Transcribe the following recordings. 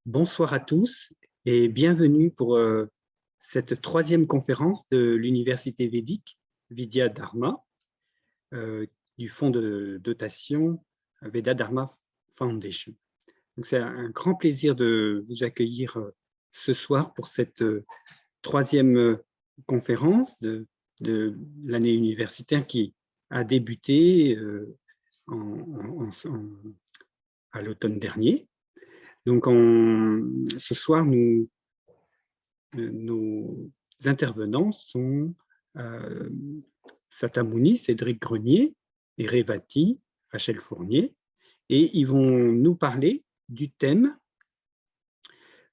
Bonsoir à tous et bienvenue pour cette troisième conférence de l'Université védique Vidya Dharma du fonds de dotation Veda Dharma Foundation. C'est un grand plaisir de vous accueillir ce soir pour cette troisième conférence de l'année universitaire qui a débuté à l'automne dernier. Donc, ce soir, nos intervenants sont Satamuni, Cédric Grenier et Revati, Rachel Fournier, et ils vont nous parler du thème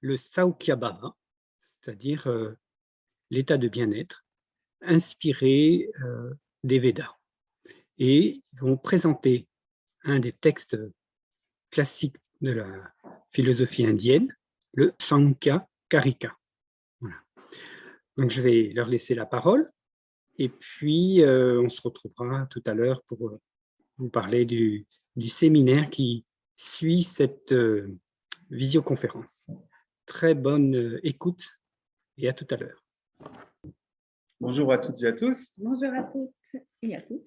le Saukyabhava, c'est-à-dire l'état de bien-être inspiré des Védas. Et ils vont présenter un des textes classiques de la philosophie indienne, le Sankhya Karika. Voilà. Donc, je vais leur laisser la parole et puis on se retrouvera tout à l'heure pour vous parler du séminaire qui suit cette visioconférence. Très bonne écoute et à tout à l'heure. Bonjour à toutes et à tous. Bonjour à toutes et à tous.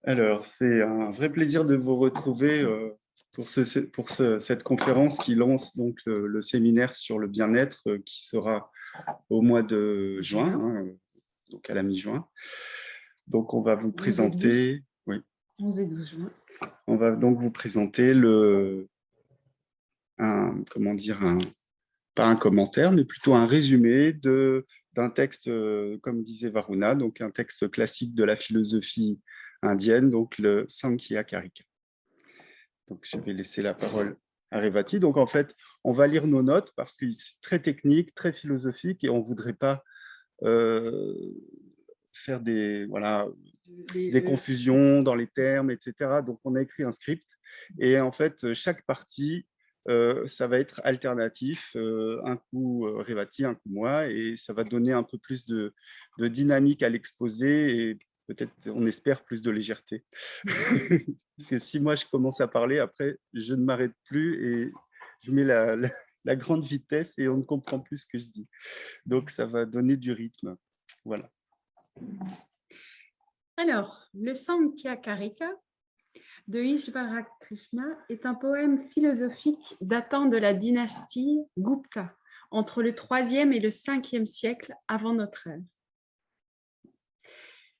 Alors, c'est un vrai plaisir de vous retrouver pour cette conférence qui lance donc le séminaire sur le bien-être qui sera au mois de juin, donc à la mi-juin. Donc, on va vous présenter… 11 et 12 juin. On va donc vous présenter pas un commentaire, mais plutôt un résumé d'un texte, comme disait Varuna, donc un texte classique de la philosophie indienne, donc le Sankhya Karika. Donc, je vais laisser la parole à Revati. Donc, en fait, on va lire nos notes parce que c'est très technique, très philosophique et on ne voudrait pas faire des confusions dans les termes, etc. Donc, on a écrit un script et en fait, chaque partie, ça va être alternatif, un coup Revati, un coup moi, et ça va donner un peu plus de dynamique à l'exposé et peut-être, on espère, plus de légèreté. Parce que si moi, je commence à parler, après, je ne m'arrête plus et je mets la grande vitesse et on ne comprend plus ce que je dis. Donc, ça va donner du rythme. Voilà. Alors, le Sankhya Karika de Ishvara Krishna est un poème philosophique datant de la dynastie Gupta, entre le 3e et le 5e siècle avant notre ère.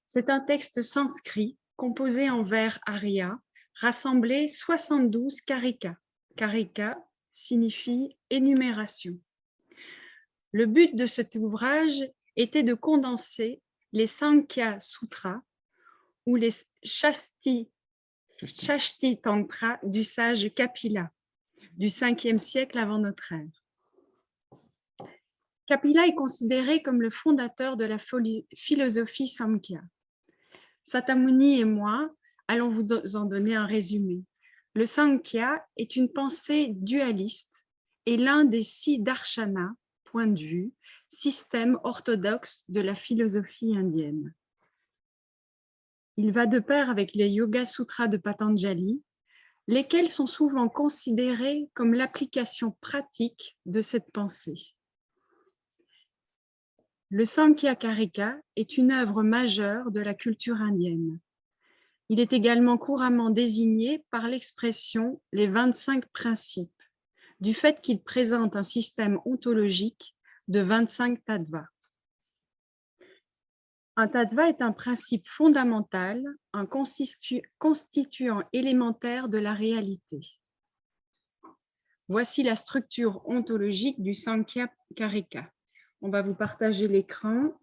C'est un texte sanskrit composé en vers arya, rassemblé 72 karikas. Karika signifie énumération. Le but de cet ouvrage était de condenser les Sankhya Sutras ou les Shashti Tantra du sage Kapila du 5e siècle avant notre ère. Kapila est considéré comme le fondateur de la philosophie Samkhya. Satamuni et moi allons vous en donner un résumé. Le Sankhya est une pensée dualiste et l'un des 6 darshanas, point de vue, système orthodoxe de la philosophie indienne. Il va de pair avec les Yoga Sutras de Patanjali, lesquels sont souvent considérés comme l'application pratique de cette pensée. Le Sankhya Karika est une œuvre majeure de la culture indienne. Il est également couramment désigné par l'expression « les 25 principes », du fait qu'il présente un système ontologique de 25 tattvas. Un tattva est un principe fondamental, un constituant élémentaire de la réalité. Voici la structure ontologique du Sankhya Karika. On va vous partager l'écran.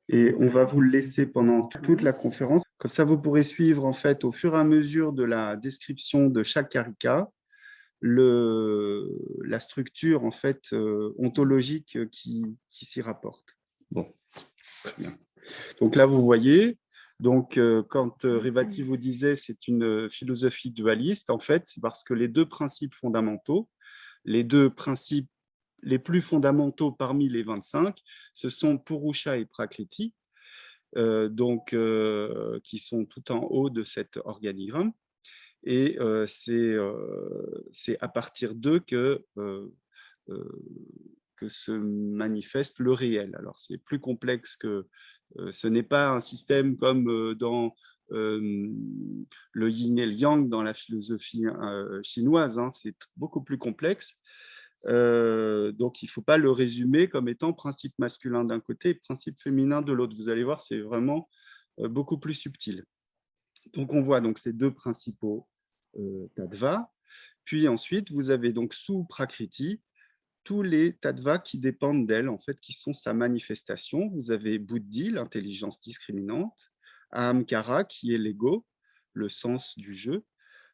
Et on va vous le laisser pendant toute la conférence. Comme ça, vous pourrez suivre en fait au fur et à mesure de la description de chaque karika la structure en fait ontologique qui s'y rapporte. Bon, très bien. Donc là, vous voyez, donc, quand Revati vous disait c'est une philosophie dualiste, en fait, c'est parce que les deux principes fondamentaux, les deux principes les plus fondamentaux parmi les 25, ce sont Purusha et Prakriti, qui sont tout en haut de cet organigramme. et c'est à partir d'eux que se manifeste le réel. Alors, c'est plus complexe que… ce n'est pas un système comme dans le yin et le yang dans la philosophie chinoise, hein, c'est beaucoup plus complexe. Donc, il ne faut pas le résumer comme étant principe masculin d'un côté et principe féminin de l'autre. Vous allez voir, c'est vraiment beaucoup plus subtil. Donc, on voit donc ces deux principaux tattvas. Puis ensuite, vous avez donc sous Prakriti tous les tattvas qui dépendent d'elle, en fait, qui sont sa manifestation. Vous avez Buddhi, l'intelligence discriminante, Ahamkara, qui est l'ego, le sens du jeu,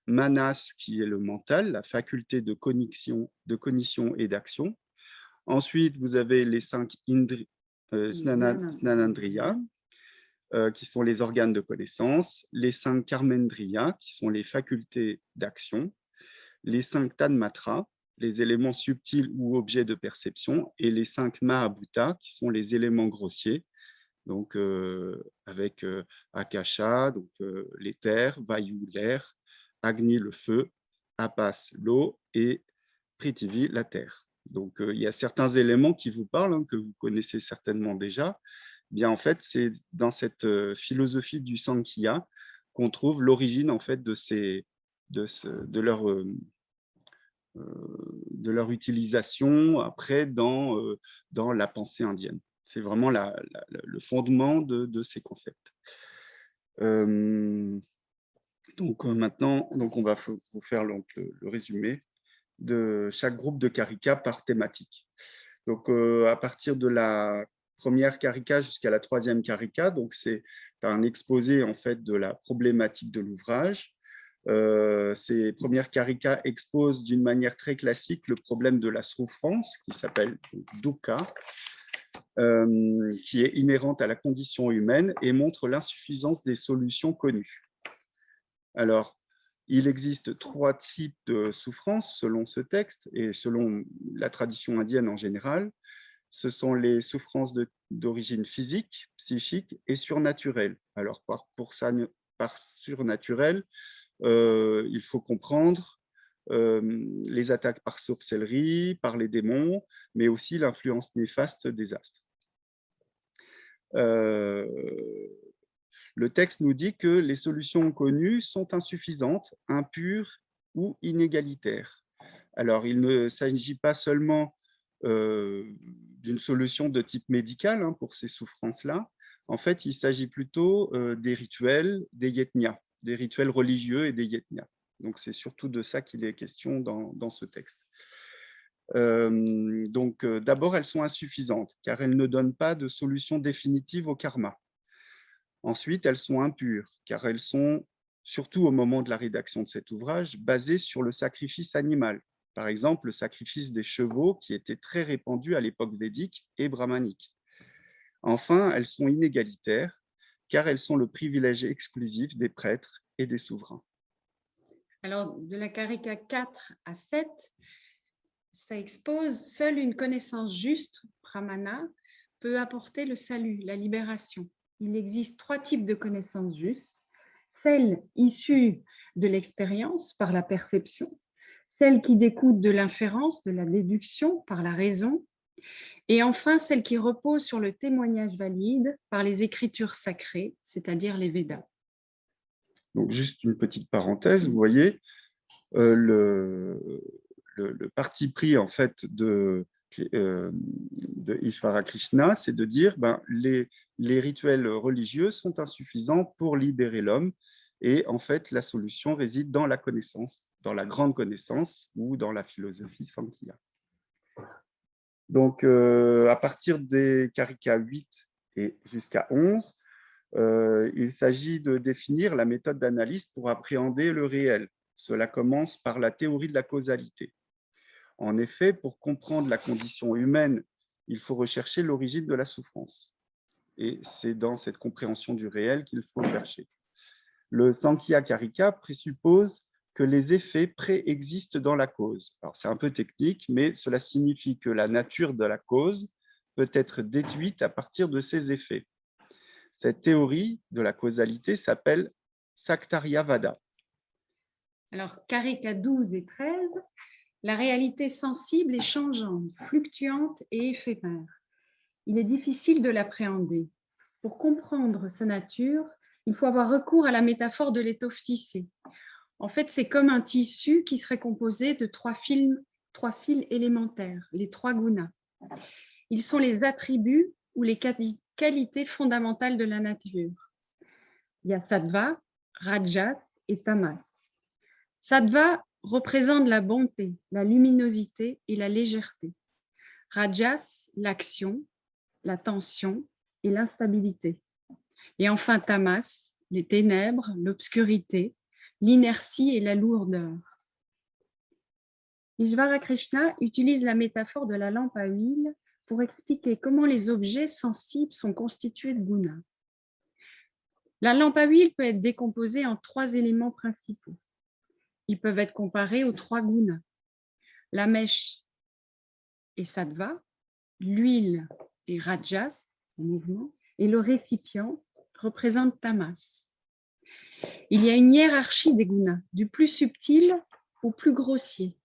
Manas, qui est le mental, la faculté de cognition et d'action. Ensuite, vous avez les 5 Jnanendriyas, qui sont les organes de connaissance, les 5 Karmendriyas, qui sont les facultés d'action, les 5 Tanmatras, les éléments subtils ou objets de perception, et les 5 Mahabhutas, qui sont les éléments grossiers, donc avec Akasha, donc l'éther, Vayu, l'air, Agni, le feu, Apas, l'eau, et Prithvi, la terre. Donc il y a certains éléments qui vous parlent, hein, que vous connaissez certainement déjà. Bien, en fait, c'est dans cette philosophie du Sankhya qu'on trouve l'origine en fait de leur utilisation après dans la pensée indienne. C'est vraiment le fondement de ces concepts. Donc maintenant, on va vous faire donc, le résumé de chaque groupe de karika par thématique. Donc à partir de la première karika jusqu'à la troisième karika, donc c'est un exposé en fait de la problématique de l'ouvrage. Ces premières karikas exposent d'une manière très classique le problème de la souffrance, qui s'appelle dukkha, qui est inhérente à la condition humaine et montre l'insuffisance des solutions connues. Alors, il existe 3 types de souffrance selon ce texte et selon la tradition indienne en général. Ce sont les souffrances d'origine physique, psychique et surnaturelle. Alors, par surnaturel, il faut comprendre les attaques par sorcellerie, par les démons, mais aussi l'influence néfaste des astres. Le texte nous dit que les solutions connues sont insuffisantes, impures ou inégalitaires. Alors, il ne s'agit pas seulement d'une solution de type médical hein, pour ces souffrances-là. En fait, il s'agit plutôt des rituels, des yetnyas, des rituels religieux et des yetnyas. Donc, c'est surtout de ça qu'il est question dans ce texte. D'abord, elles sont insuffisantes, car elles ne donnent pas de solution définitive au karma. Ensuite, elles sont impures, car elles sont, surtout au moment de la rédaction de cet ouvrage, basées sur le sacrifice animal. Par exemple, le sacrifice des chevaux, qui était très répandu à l'époque védique et brahmanique. Enfin, elles sont inégalitaires, car elles sont le privilège exclusif des prêtres et des souverains. Alors, de la karika 4 à 7, ça expose « Seule une connaissance juste, pramana, peut apporter le salut, la libération. Il existe 3 types de connaissances justes, celles issues de l'expérience par la perception, celles qui découlent de l'inférence, de la déduction par la raison, et enfin celles qui reposent sur le témoignage valide par les écritures sacrées, c'est-à-dire les Védas. » Donc, juste une petite parenthèse, vous voyez, le parti pris en fait de Ishvara Krishna, c'est de dire les rituels religieux sont insuffisants pour libérer l'homme et en fait la solution réside dans la connaissance, dans la grande connaissance ou dans la philosophie Samkhya. Donc à partir des karikas 8 et jusqu'à 11, il s'agit de définir la méthode d'analyse pour appréhender le réel. Cela commence par la théorie de la causalité. En effet, pour comprendre la condition humaine, il faut rechercher l'origine de la souffrance. Et c'est dans cette compréhension du réel qu'il faut chercher. Le Sankhya Karika présuppose que les effets préexistent dans la cause. Alors, c'est un peu technique, mais cela signifie que la nature de la cause peut être déduite à partir de ses effets. Cette théorie de la causalité s'appelle Saktaryavada. Alors, Karika 12 et 13, la réalité sensible est changeante, fluctuante et éphémère. Il est difficile de l'appréhender. Pour comprendre sa nature, il faut avoir recours à la métaphore de l'étoffe tissée. En fait, c'est comme un tissu qui serait composé de trois fils élémentaires, les trois gunas. Ils sont les attributs ou les qualités fondamentales de la nature. Il y a sattva, rajas et tamas. Sattva représente la bonté, la luminosité et la légèreté. Rajas, l'action, la tension et l'instabilité. Et enfin tamas, les ténèbres, l'obscurité, l'inertie et la lourdeur. Ishvara Krishna utilise la métaphore de la lampe à huile pour expliquer comment les objets sensibles sont constitués de gunas. La lampe à huile peut être décomposée en trois éléments principaux. Ils peuvent être comparés aux trois gunas. La mèche est sattva, l'huile est rajas, en mouvement, et le récipient représente tamas. Il y a une hiérarchie des gunas, du plus subtil au plus grossier.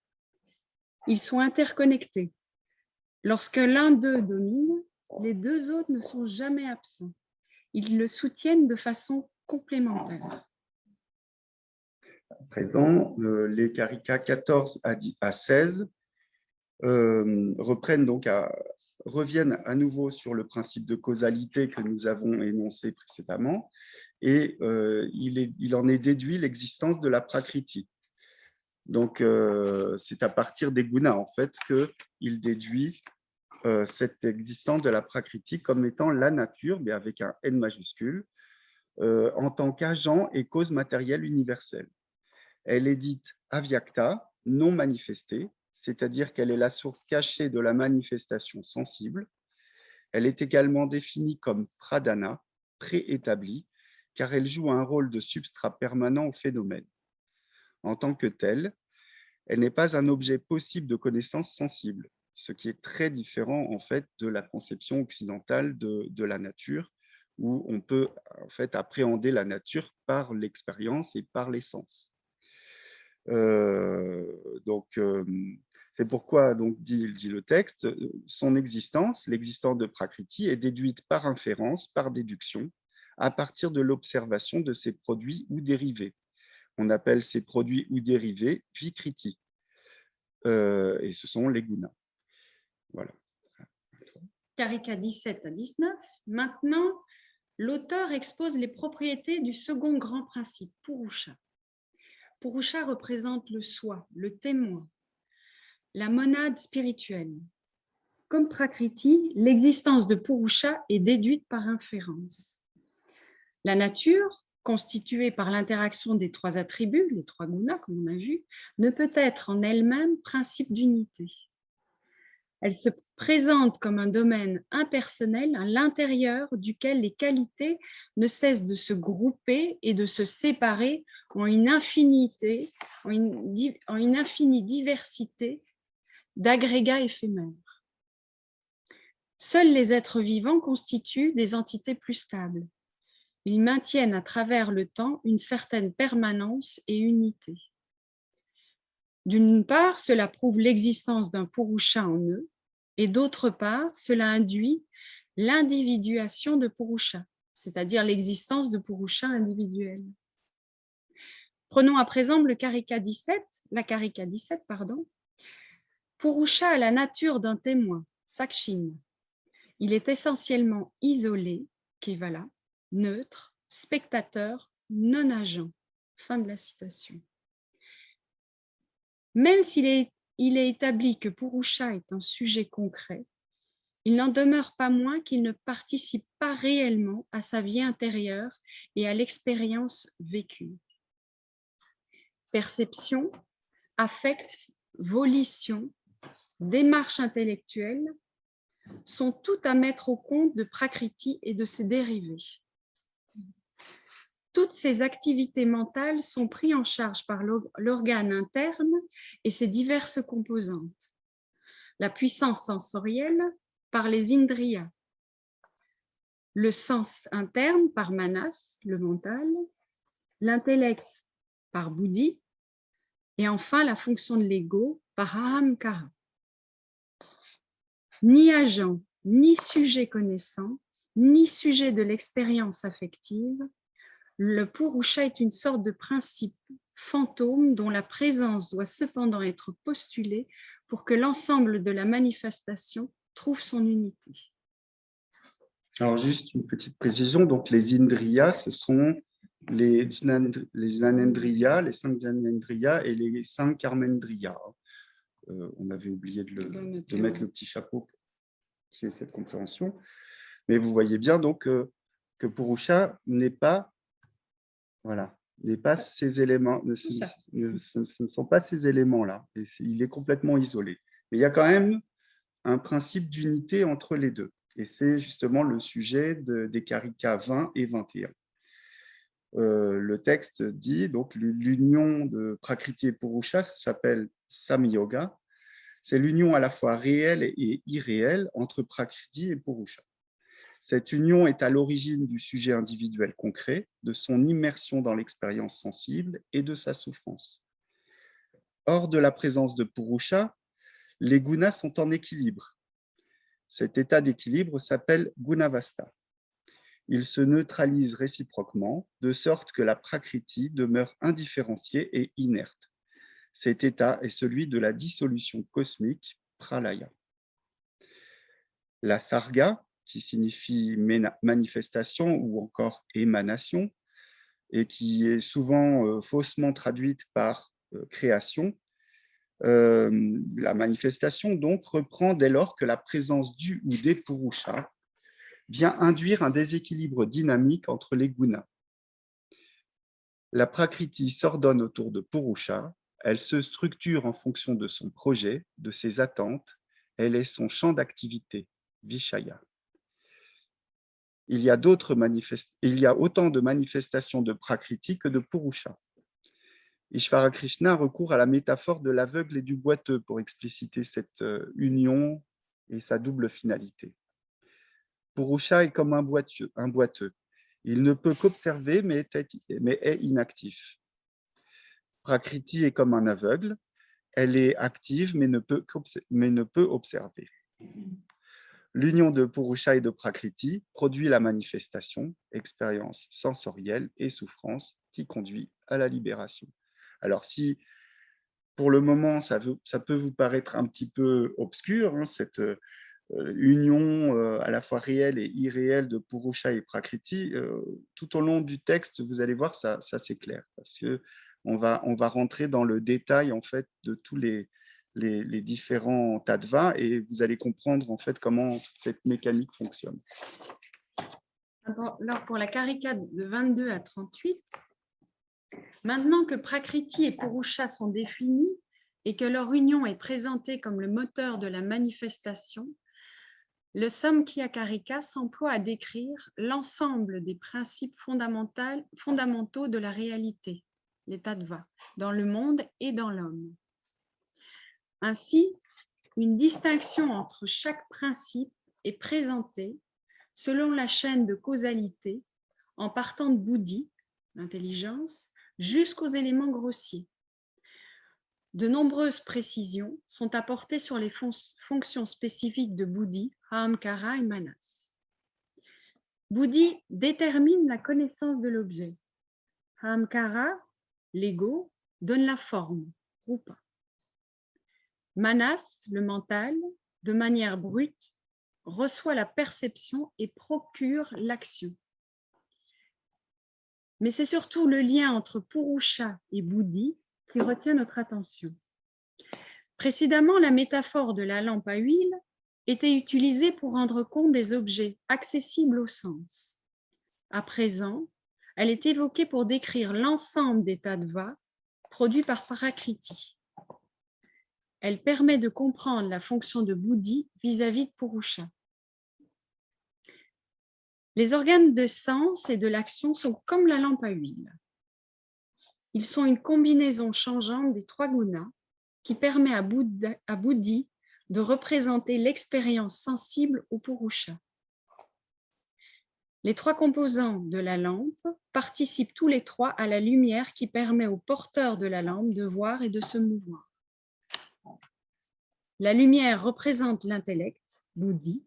Ils sont interconnectés. Lorsque l'un d'eux domine, les deux autres ne sont jamais absents. Ils le soutiennent de façon complémentaire. À présent, les Karika 14 à 16 reviennent à nouveau sur le principe de causalité que nous avons énoncé précédemment, et il en est déduit l'existence de la prakriti. Donc, c'est à partir des gunas, en fait, qu'il déduit cette existence de la prakriti comme étant la nature, mais avec un N majuscule, en tant qu'agent et cause matérielle universelle. Elle est dite avyakta, non manifestée, c'est-à-dire qu'elle est la source cachée de la manifestation sensible. Elle est également définie comme pradhana, préétablie, car elle joue un rôle de substrat permanent au phénomène. En tant que telle, elle n'est pas un objet possible de connaissance sensible, ce qui est très différent en fait de la conception occidentale de la nature, où on peut en fait appréhender la nature par l'expérience et par les sens. C'est pourquoi, donc, dit le texte, son existence, l'existence de Prakriti, est déduite par inférence, par déduction, à partir de l'observation de ses produits ou dérivés. On appelle ces produits ou dérivés Vikriti, et ce sont les gunas. Voilà. Karika 17 à 19. Maintenant, l'auteur expose les propriétés du second grand principe, Purusha. Purusha représente le soi, le témoin, la monade spirituelle. Comme Prakriti, l'existence de Purusha est déduite par inférence. La nature, constituée par l'interaction des trois attributs, les trois gunas, comme on a vu, ne peut être en elle-même principe d'unité. Elle se présente comme un domaine impersonnel à l'intérieur duquel les qualités ne cessent de se grouper et de se séparer en une infinie diversité d'agrégats éphémères. Seuls les êtres vivants constituent des entités plus stables. Ils maintiennent à travers le temps une certaine permanence et unité. D'une part, cela prouve l'existence d'un Purusha en eux, et d'autre part, cela induit l'individuation de Purusha, c'est-à-dire l'existence de Purusha individuels. Prenons à présent la Karika 17. Purusha a la nature d'un témoin, Sakshin. Il est essentiellement isolé, Kevala, neutre, spectateur, non-agent. Fin de la citation. Même s'il est établi que Purusha est un sujet concret, il n'en demeure pas moins qu'il ne participe pas réellement à sa vie intérieure et à l'expérience vécue. Perception, affect, volition, démarche intellectuelle sont toutes à mettre au compte de Prakriti et de ses dérivés. Toutes ces activités mentales sont prises en charge par l'organe interne et ses diverses composantes. La puissance sensorielle par les indriyas, le sens interne par manas, le mental, l'intellect par buddhi, Et enfin, la fonction de l'ego par Ahamkara. Ni agent, ni sujet connaissant, ni sujet de l'expérience affective, le Purusha est une sorte de principe fantôme dont la présence doit cependant être postulée pour que l'ensemble de la manifestation trouve son unité. Alors, juste une petite précision. Donc, les indriyas, ce sont les anendriyas, les 5 janendriyas et les 5 karmendriyas. On avait oublié de mettre le petit chapeau pour qu'il y ait cette compréhension. Mais vous voyez bien donc que Purusha n'est pas, voilà, n'est pas ces éléments, ce ne sont pas ces éléments-là. Il est complètement isolé. Mais il y a quand même un principe d'unité entre les deux. Et c'est justement le sujet des Karika 20 et 21. Le texte dit, donc l'union de Prakriti et Purusha, ça s'appelle Samyoga. C'est l'union à la fois réelle et irréelle entre Prakriti et Purusha. Cette union est à l'origine du sujet individuel concret, de son immersion dans l'expérience sensible et de sa souffrance. Hors de la présence de Purusha, les gunas sont en équilibre. Cet état d'équilibre s'appelle gunavasta. Ils se neutralisent réciproquement, de sorte que la prakriti demeure indifférenciée et inerte. Cet état est celui de la dissolution cosmique, pralaya. La sarga, qui signifie manifestation ou encore émanation, et qui est souvent faussement traduite par création, la manifestation donc reprend dès lors que la présence du ou des Purushas vient induire un déséquilibre dynamique entre les gunas. La prakriti s'ordonne autour de Purusha, elle se structure en fonction de son projet, de ses attentes, elle est son champ d'activité, Vishaya. Il y a autant de manifestations de prakriti que de Purusha. Ishvara Krishna recourt à la métaphore de l'aveugle et du boiteux pour expliciter cette union et sa double finalité. Purusha est comme un boiteux. Il ne peut qu'observer, mais est inactif. Prakriti est comme un aveugle. Elle est active, mais ne peut observer. L'union de Purusha et de Prakriti produit la manifestation, expérience sensorielle et souffrance qui conduit à la libération. Alors si pour le moment ça peut vous paraître un petit peu obscur, cette union à la fois réelle et irréelle de Purusha et Prakriti, tout au long du texte, vous allez voir, ça s'éclaire, parce qu'on va rentrer dans le détail en fait, de tous les différents tattvas et vous allez comprendre en fait comment toute cette mécanique fonctionne. Alors, pour la karika de 22 à 38, maintenant que Prakriti et Purusha sont définis et que leur union est présentée comme le moteur de la manifestation, le Samkhya Karika s'emploie à décrire l'ensemble des principes fondamentaux de la réalité, les tattvas, dans le monde et dans l'homme. Ainsi, une distinction entre chaque principe est présentée selon la chaîne de causalité en partant de Buddhi, l'intelligence, jusqu'aux éléments grossiers. De nombreuses précisions sont apportées sur les fonctions spécifiques de Buddhi, Ahamkara et Manas. Buddhi détermine la connaissance de l'objet. Ahamkara, l'ego, donne la forme, rupa. Manas, le mental, de manière brute, reçoit la perception et procure l'action. Mais c'est surtout le lien entre Purusha et Buddhi qui retient notre attention. Précédemment, la métaphore de la lampe à huile était utilisée pour rendre compte des objets accessibles au sens. À présent, elle est évoquée pour décrire l'ensemble des tattvas produits par Prakriti. Elle permet de comprendre la fonction de Buddhi vis-à-vis de Purusha. Les organes de sens et de l'action sont comme la lampe à huile. Ils sont une combinaison changeante des trois gunas qui permet à Buddhi de représenter l'expérience sensible au Purusha. Les trois composants de la lampe participent tous les trois à la lumière qui permet au porteur de la lampe de voir et de se mouvoir. La lumière représente l'intellect, Buddhi,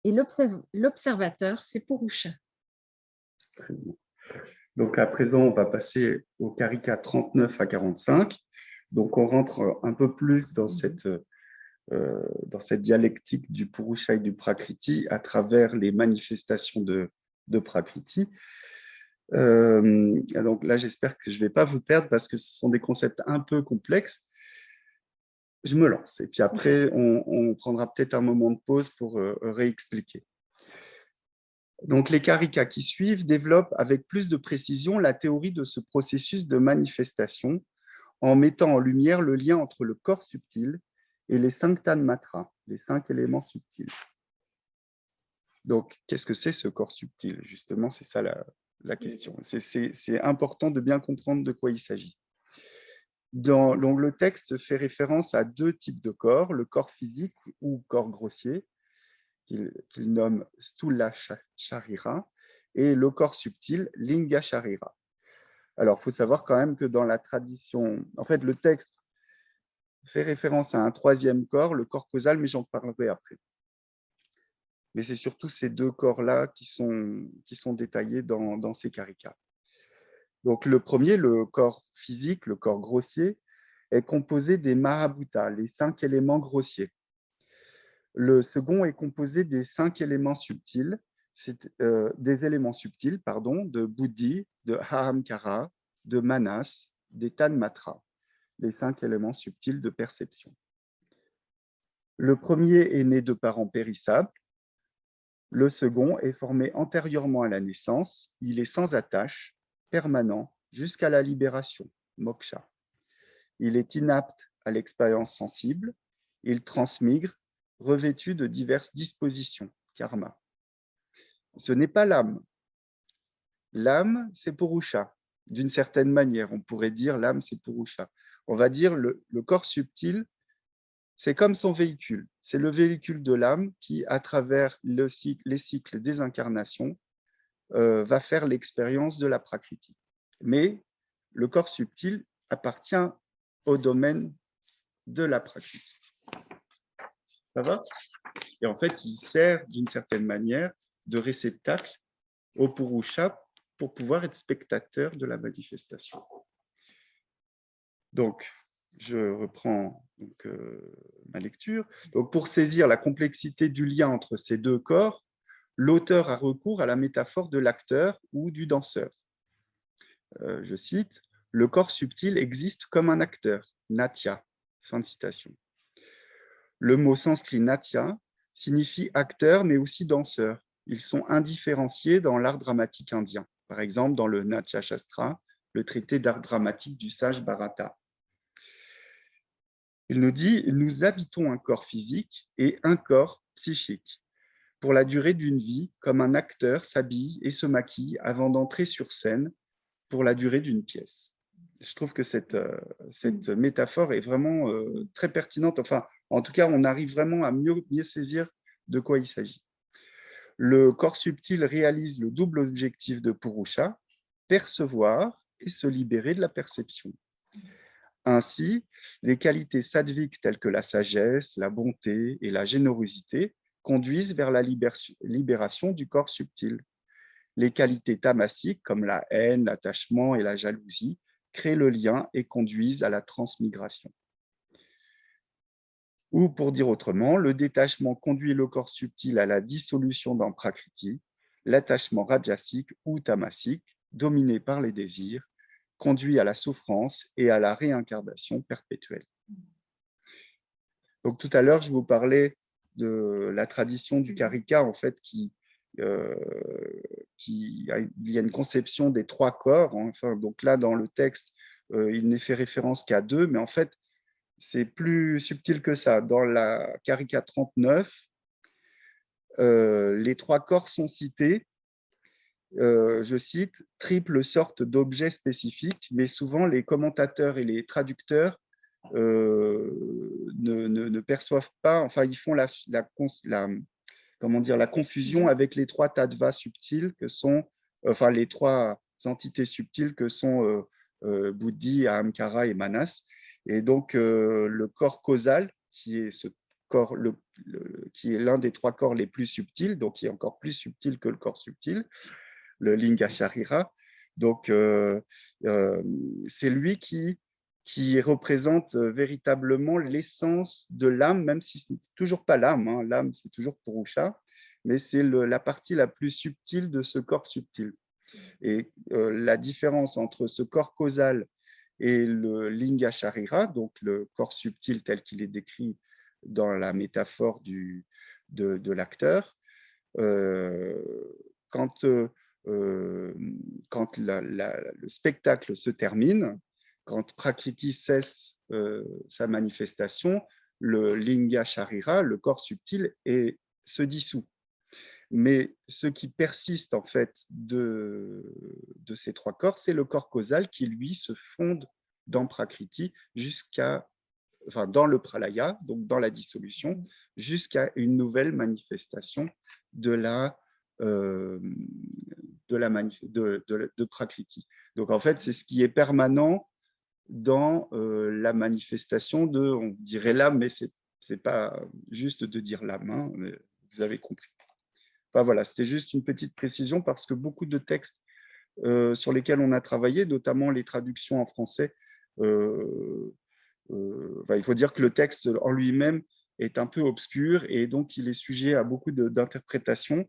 et l'observateur, c'est Purusha. Très bien. Donc, à présent, on va passer au karika 39 à 45. Donc, on rentre un peu plus dans cette dialectique du Purusha et du Prakriti à travers les manifestations de Prakriti. Donc là, j'espère que je ne vais pas vous perdre parce que ce sont des concepts un peu complexes. Je me lance et puis après, on prendra peut-être un moment de pause pour réexpliquer. Donc, les karikas qui suivent développent avec plus de précision la théorie de ce processus de manifestation en mettant en lumière le lien entre le corps subtil et les 5 tanmatras, les 5 éléments subtils. Donc, qu'est-ce que c'est ce corps subtil? Justement, c'est ça la question. C'est important de bien comprendre de quoi il s'agit. Donc, le texte fait référence à 2 types de corps, le corps physique ou corps grossier, qu'il nomme Stula Sharira, et le corps subtil, Linga Sharira. Alors, il faut savoir quand même que dans la tradition, en fait, le texte fait référence à un 3e corps, le corps causal, mais j'en parlerai après. Mais c'est surtout ces 2 corps-là qui sont détaillés dans ces karikas. Donc, le premier, le corps physique, le corps grossier, est composé des Mahabhutas, les 5 éléments grossiers. Le second est composé des 5 éléments subtils, des éléments subtils, de Buddhi, de Ahamkara, de Manas, des Tanmatras, les 5 éléments subtils de perception. Le premier est né de parents périssables. Le second est formé antérieurement à la naissance. Il est sans attache, permanent, jusqu'à la libération, moksha. Il est inapte à l'expérience sensible. Il transmigre, revêtu de diverses dispositions, karma. Ce n'est pas l'âme. L'âme, c'est Purusha. D'une certaine manière, on pourrait dire l'âme, c'est Purusha. On va dire le corps subtil, c'est comme son véhicule. C'est le véhicule de l'âme qui, à travers les cycles des incarnations, va faire l'expérience de la Prakriti. Mais le corps subtil appartient au domaine de la Prakriti. Ça va? Et en fait, il sert d'une certaine manière de réceptacle au Purusha pour pouvoir être spectateur de la manifestation. Donc, je reprends ma lecture. Donc, pour saisir la complexité du lien entre ces 2 corps, l'auteur a recours à la métaphore de l'acteur ou du danseur. Je cite, « Le corps subtil existe comme un acteur, natya ». Fin de citation. Le mot sanskrit natya signifie acteur, mais aussi danseur. Ils sont indifférenciés dans l'art dramatique indien. Par exemple, dans le Natya Shastra, le traité d'art dramatique du sage Bharata. Il nous dit « Nous habitons un corps physique et un corps psychique. Pour la durée d'une vie, comme un acteur s'habille et se maquille avant d'entrer sur scène pour la durée d'une pièce. » Je trouve que cette métaphore est vraiment très pertinente. Enfin, en tout cas, on arrive vraiment à mieux saisir de quoi il s'agit. Le corps subtil réalise le double objectif de Purusha, percevoir et se libérer de la perception. Ainsi, les qualités sattviques telles que la sagesse, la bonté et la générosité conduisent vers la libération du corps subtil. Les qualités tamasiques comme la haine, l'attachement et la jalousie créent le lien et conduisent à la transmigration. Ou pour dire autrement, le détachement conduit le corps subtil à la dissolution dans Prakriti, l'attachement rajasique ou tamasique, dominé par les désirs, conduit à la souffrance et à la réincarnation perpétuelle. Donc tout à l'heure, je vous parlais de la tradition du karika, en fait, il y a une conception des 3 corps. Enfin, donc là, dans le texte, il n'est fait référence qu'à 2, mais en fait, c'est plus subtil que ça. Dans la karika 39, les 3 corps sont cités. Je cite, « triple sorte d'objets spécifiques », mais souvent les commentateurs et les traducteurs ne perçoivent pas, enfin ils font comment dire, la confusion avec les trois tattvas subtils que sont, enfin les trois entités subtiles que sont Buddhi, Ahamkara et Manas. Et donc le corps causal, qui est ce corps, qui est l'un des trois corps les plus subtils, donc qui est encore plus subtil que le corps subtil, le Linga Sharira. Donc c'est lui qui représente véritablement l'essence de l'âme, même si ce n'est toujours pas l'âme, hein. L'âme, c'est toujours Purusha, mais c'est la partie la plus subtile de ce corps subtil. Et la différence entre ce corps causal et le Linga Sharira, donc le corps subtil tel qu'il est décrit dans la métaphore de l'acteur, quand le spectacle se termine, quand Prakriti cesse sa manifestation, le Linga Sharira, le corps subtil, se dissout. Mais ce qui persiste en fait de ces trois corps, c'est le corps causal qui, lui, se fonde dans Prakriti dans le pralaya, donc dans la dissolution, jusqu'à une nouvelle manifestation de Prakriti. Donc en fait, c'est ce qui est permanent dans la manifestation de, on dirait l'âme, mais c'est pas juste de dire l'âme, hein, vous avez compris. Enfin, voilà, c'était juste une petite précision parce que beaucoup de textes sur lesquels on a travaillé, notamment les traductions en français, il faut dire que le texte en lui-même est un peu obscur et donc il est sujet à beaucoup d'interprétations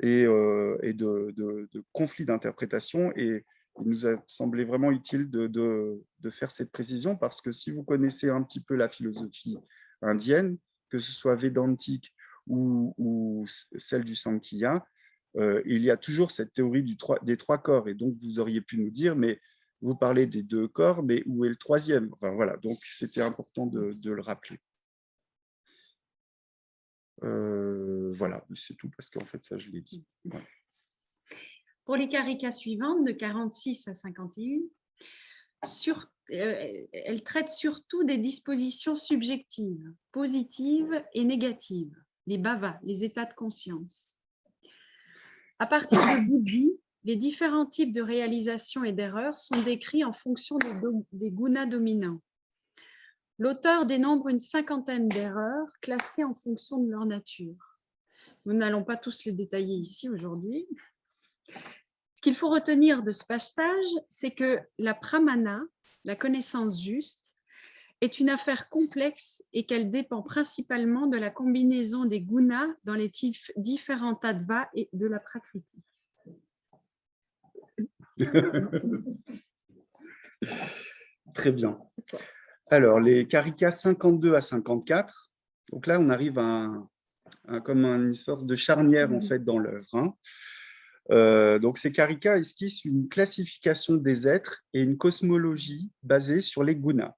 et de conflits d'interprétation. Et il nous a semblé vraiment utile de faire cette précision parce que si vous connaissez un petit peu la philosophie indienne, que ce soit védantique ou celle du Samkhya, il y a toujours cette théorie des trois corps. Et donc, vous auriez pu nous dire, mais vous parlez des deux corps, mais où est le troisième? Enfin, voilà, donc c'était important de le rappeler. Voilà, c'est tout, parce qu'en fait, ça, je l'ai dit. Voilà. Pour les karikas suivantes, de 46 à 51, elle traite surtout des dispositions subjectives, positives et négatives, les bhavas, les états de conscience. À partir de Buddhi, les différents types de réalisations et d'erreurs sont décrits en fonction des gunas dominants. L'auteur dénombre une cinquantaine d'erreurs classées en fonction de leur nature. Nous n'allons pas tous les détailler ici aujourd'hui. Ce qu'il faut retenir de ce passage, c'est que la pramana, la connaissance juste, est une affaire complexe et qu'elle dépend principalement de la combinaison des gunas dans les différents tattvas et de la prakriti. Très bien. Alors, les karikas 52 à 54, donc là, on arrive à comme une espèce de charnière en fait dans l'œuvre. Hein. Donc, ces karikas esquissent une classification des êtres et une cosmologie basée sur les gunas.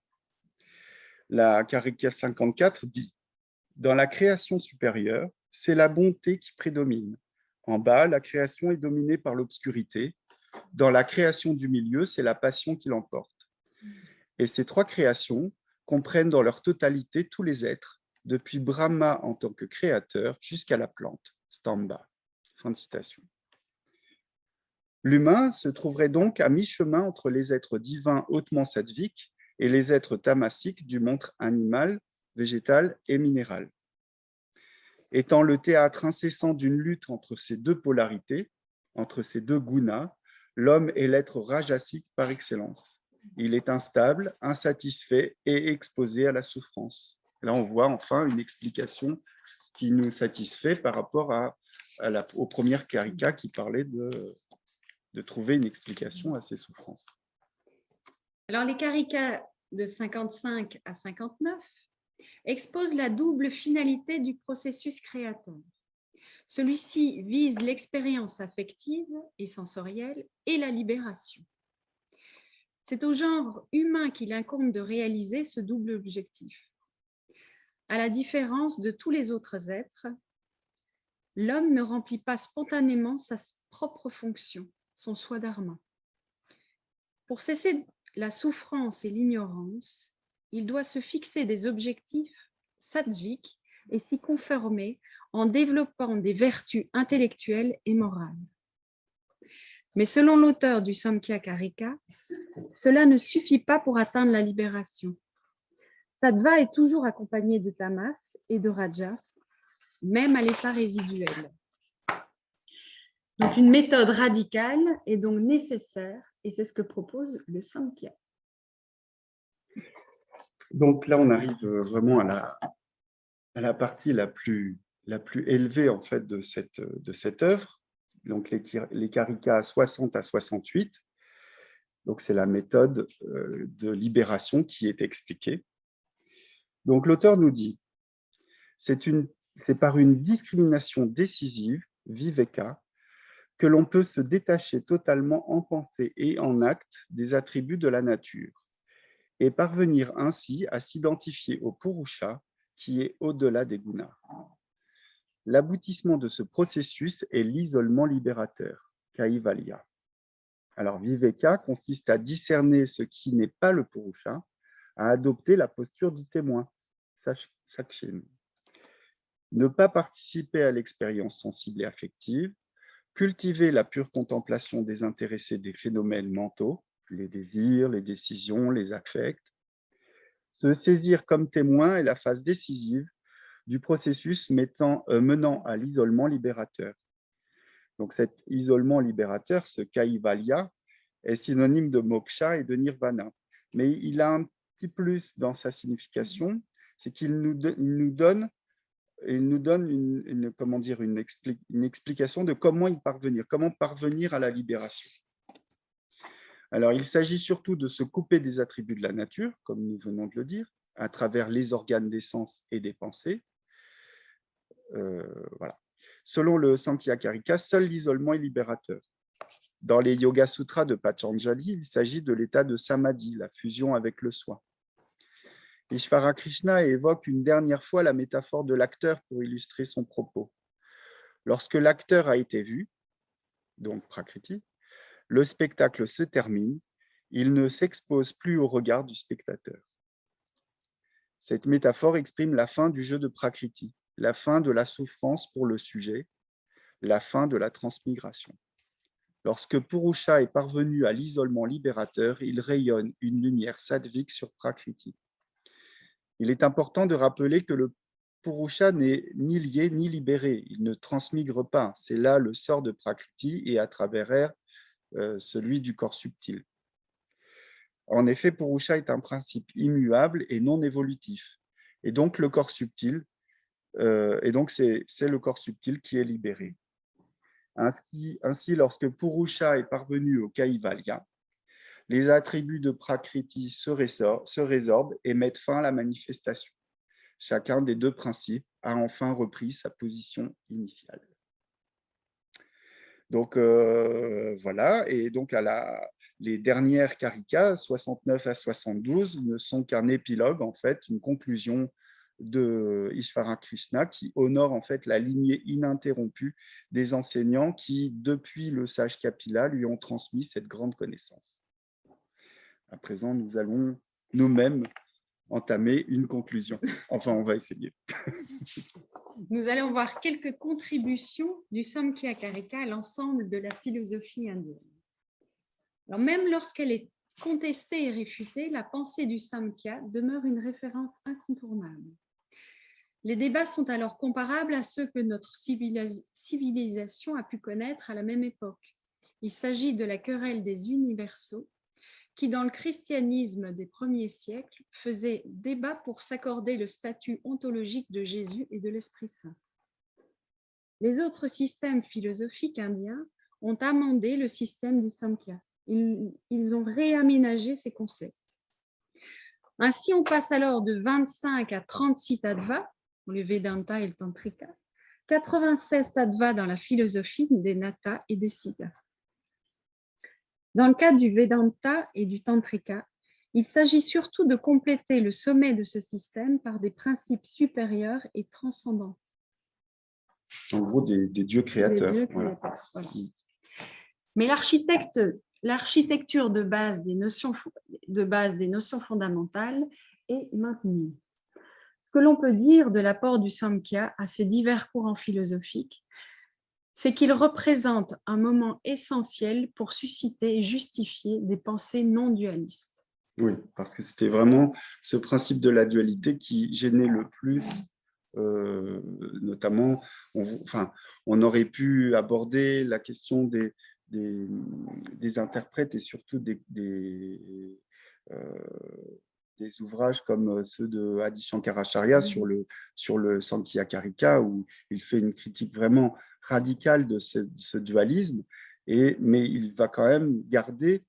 La karika 54 dit « Dans la création supérieure, c'est la bonté qui prédomine. En bas, la création est dominée par l'obscurité. Dans la création du milieu, c'est la passion qui l'emporte. Et ces trois créations comprennent dans leur totalité tous les êtres, depuis Brahma en tant que créateur jusqu'à la plante. » Stamba. Fin de citation. L'humain se trouverait donc à mi-chemin entre les êtres divins hautement sattviques et les êtres tamasiques du monde animal, végétal et minéral. Étant le théâtre incessant d'une lutte entre ces deux polarités, entre ces deux gunas, l'homme est l'être rajasique par excellence. Il est instable, insatisfait et exposé à la souffrance. Là, on voit enfin une explication qui nous satisfait par rapport aux premières karikas qui parlaient de trouver une explication à ces souffrances. Alors, les karikas de 55 à 59 exposent la double finalité du processus créateur. Celui-ci vise l'expérience affective et sensorielle et la libération. C'est au genre humain qu'il incombe de réaliser ce double objectif. À la différence de tous les autres êtres, l'homme ne remplit pas spontanément sa propre fonction, son swadharma. Pour cesser la souffrance et l'ignorance, il doit se fixer des objectifs sattviques et s'y conformer en développant des vertus intellectuelles et morales. Mais selon l'auteur du Samkhya Karika, cela ne suffit pas pour atteindre la libération. Sattva est toujours accompagné de tamas et de rajas, même à l'état résiduel. Donc une méthode radicale est donc nécessaire et c'est ce que propose le Samkhya. Donc là, on arrive vraiment à la partie la plus élevée en fait de cette œuvre. Donc les Karikas 60 à 68. Donc c'est la méthode de libération qui est expliquée. Donc l'auteur nous dit, c'est par une discrimination décisive, viveka, que l'on peut se détacher totalement en pensée et en acte des attributs de la nature et parvenir ainsi à s'identifier au Purusha qui est au-delà des gunas. L'aboutissement de ce processus est l'isolement libérateur, Kaivalya. Alors, Viveka consiste à discerner ce qui n'est pas le Purusha, à adopter la posture du témoin, Sakshemi. Ne pas participer à l'expérience sensible et affective, cultiver la pure contemplation désintéressée des phénomènes mentaux, les désirs, les décisions, les affects. Se saisir comme témoin est la phase décisive du processus menant à l'isolement libérateur. Donc cet isolement libérateur, ce Kaivalya, est synonyme de moksha et de nirvana. Mais il a un petit plus dans sa signification, c'est qu'il nous donne une explication de comment parvenir à la libération. Alors, il s'agit surtout de se couper des attributs de la nature, comme nous venons de le dire, à travers les organes des sens et des pensées. Voilà. Selon le Samkhya Karika, seul l'isolement est libérateur. Dans les Yoga Sutras de Patanjali, il s'agit de l'état de samadhi, la fusion avec le soi. Ishvara Krishna évoque une dernière fois la métaphore de l'acteur pour illustrer son propos. Lorsque l'acteur a été vu, donc Prakriti, le spectacle se termine, il ne s'expose plus au regard du spectateur. Cette métaphore exprime la fin du jeu de Prakriti, la fin de la souffrance pour le sujet, la fin de la transmigration. Lorsque Purusha est parvenu à l'isolement libérateur, il rayonne une lumière sattvique sur Prakriti. Il est important de rappeler que le Purusha n'est ni lié ni libéré, il ne transmigre pas. C'est là le sort de Prakriti et à travers elle, celui du corps subtil. En effet, Purusha est un principe immuable et non évolutif. Et donc, le corps subtil, c'est le corps subtil qui est libéré. Ainsi, lorsque Purusha est parvenu au Kaivalya, les attributs de Prakriti se résorbent et mettent fin à la manifestation. Chacun des deux principes a enfin repris sa position initiale. Donc, voilà. Et donc, les dernières Karikas, 69 à 72, ne sont qu'un épilogue, en fait, une conclusion de Ishvara Krishna qui honore en fait la lignée ininterrompue des enseignants qui, depuis le sage Kapila, lui ont transmis cette grande connaissance. À présent, nous allons nous-mêmes entamer une conclusion. Enfin, on va essayer. Nous allons voir quelques contributions du Samkhya Karika à l'ensemble de la philosophie indienne. Alors, même lorsqu'elle est contestée et réfutée, la pensée du Samkhya demeure une référence incontournable. Les débats sont alors comparables à ceux que notre civilisation a pu connaître à la même époque. Il s'agit de la querelle des universaux qui, dans le christianisme des premiers siècles, faisait débat pour s'accorder le statut ontologique de Jésus et de l'Esprit Saint. Les autres systèmes philosophiques indiens ont amendé le système du Samkhya. Ils ont réaménagé ces concepts. Ainsi, on passe alors de 25 à 36 tattvas, le Vedanta et le Tantrika, 96 tattvas dans la philosophie des Natha et des Siddha. Dans le cas du Vedanta et du Tantrika, il s'agit surtout de compléter le sommet de ce système par des principes supérieurs et transcendants. En gros, des dieux créateurs. Des dieux créateurs, voilà. Mais l'architecture de base des notions fondamentales est maintenue. Ce que l'on peut dire de l'apport du Samkhya à ces divers courants philosophiques, c'est qu'il représente un moment essentiel pour susciter et justifier des pensées non dualistes. Oui, parce que c'était vraiment ce principe de la dualité qui gênait le plus, notamment, on aurait pu aborder la question des interprètes et surtout des ouvrages comme ceux de Adi Shankaracharya sur le Sankhya Karika, où il fait une critique vraiment radicale de ce dualisme, mais il va quand même garder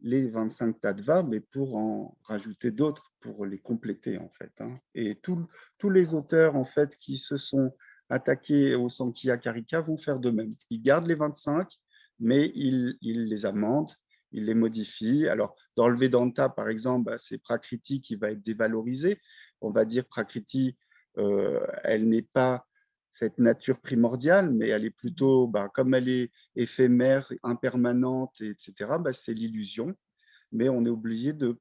les 25 tattvas, mais pour en rajouter d'autres, pour les compléter en fait. Et tous les auteurs en fait qui se sont attaqués au Sankhya Karika vont faire de même. Ils gardent les 25, mais ils les amendent, ils les modifient. Alors, dans le Vedanta, par exemple, c'est Prakriti qui va être dévalorisé. On va dire Prakriti, elle n'est pas cette nature primordiale, mais elle est plutôt, comme elle est éphémère, impermanente, etc., c'est l'illusion. Mais on est obligé de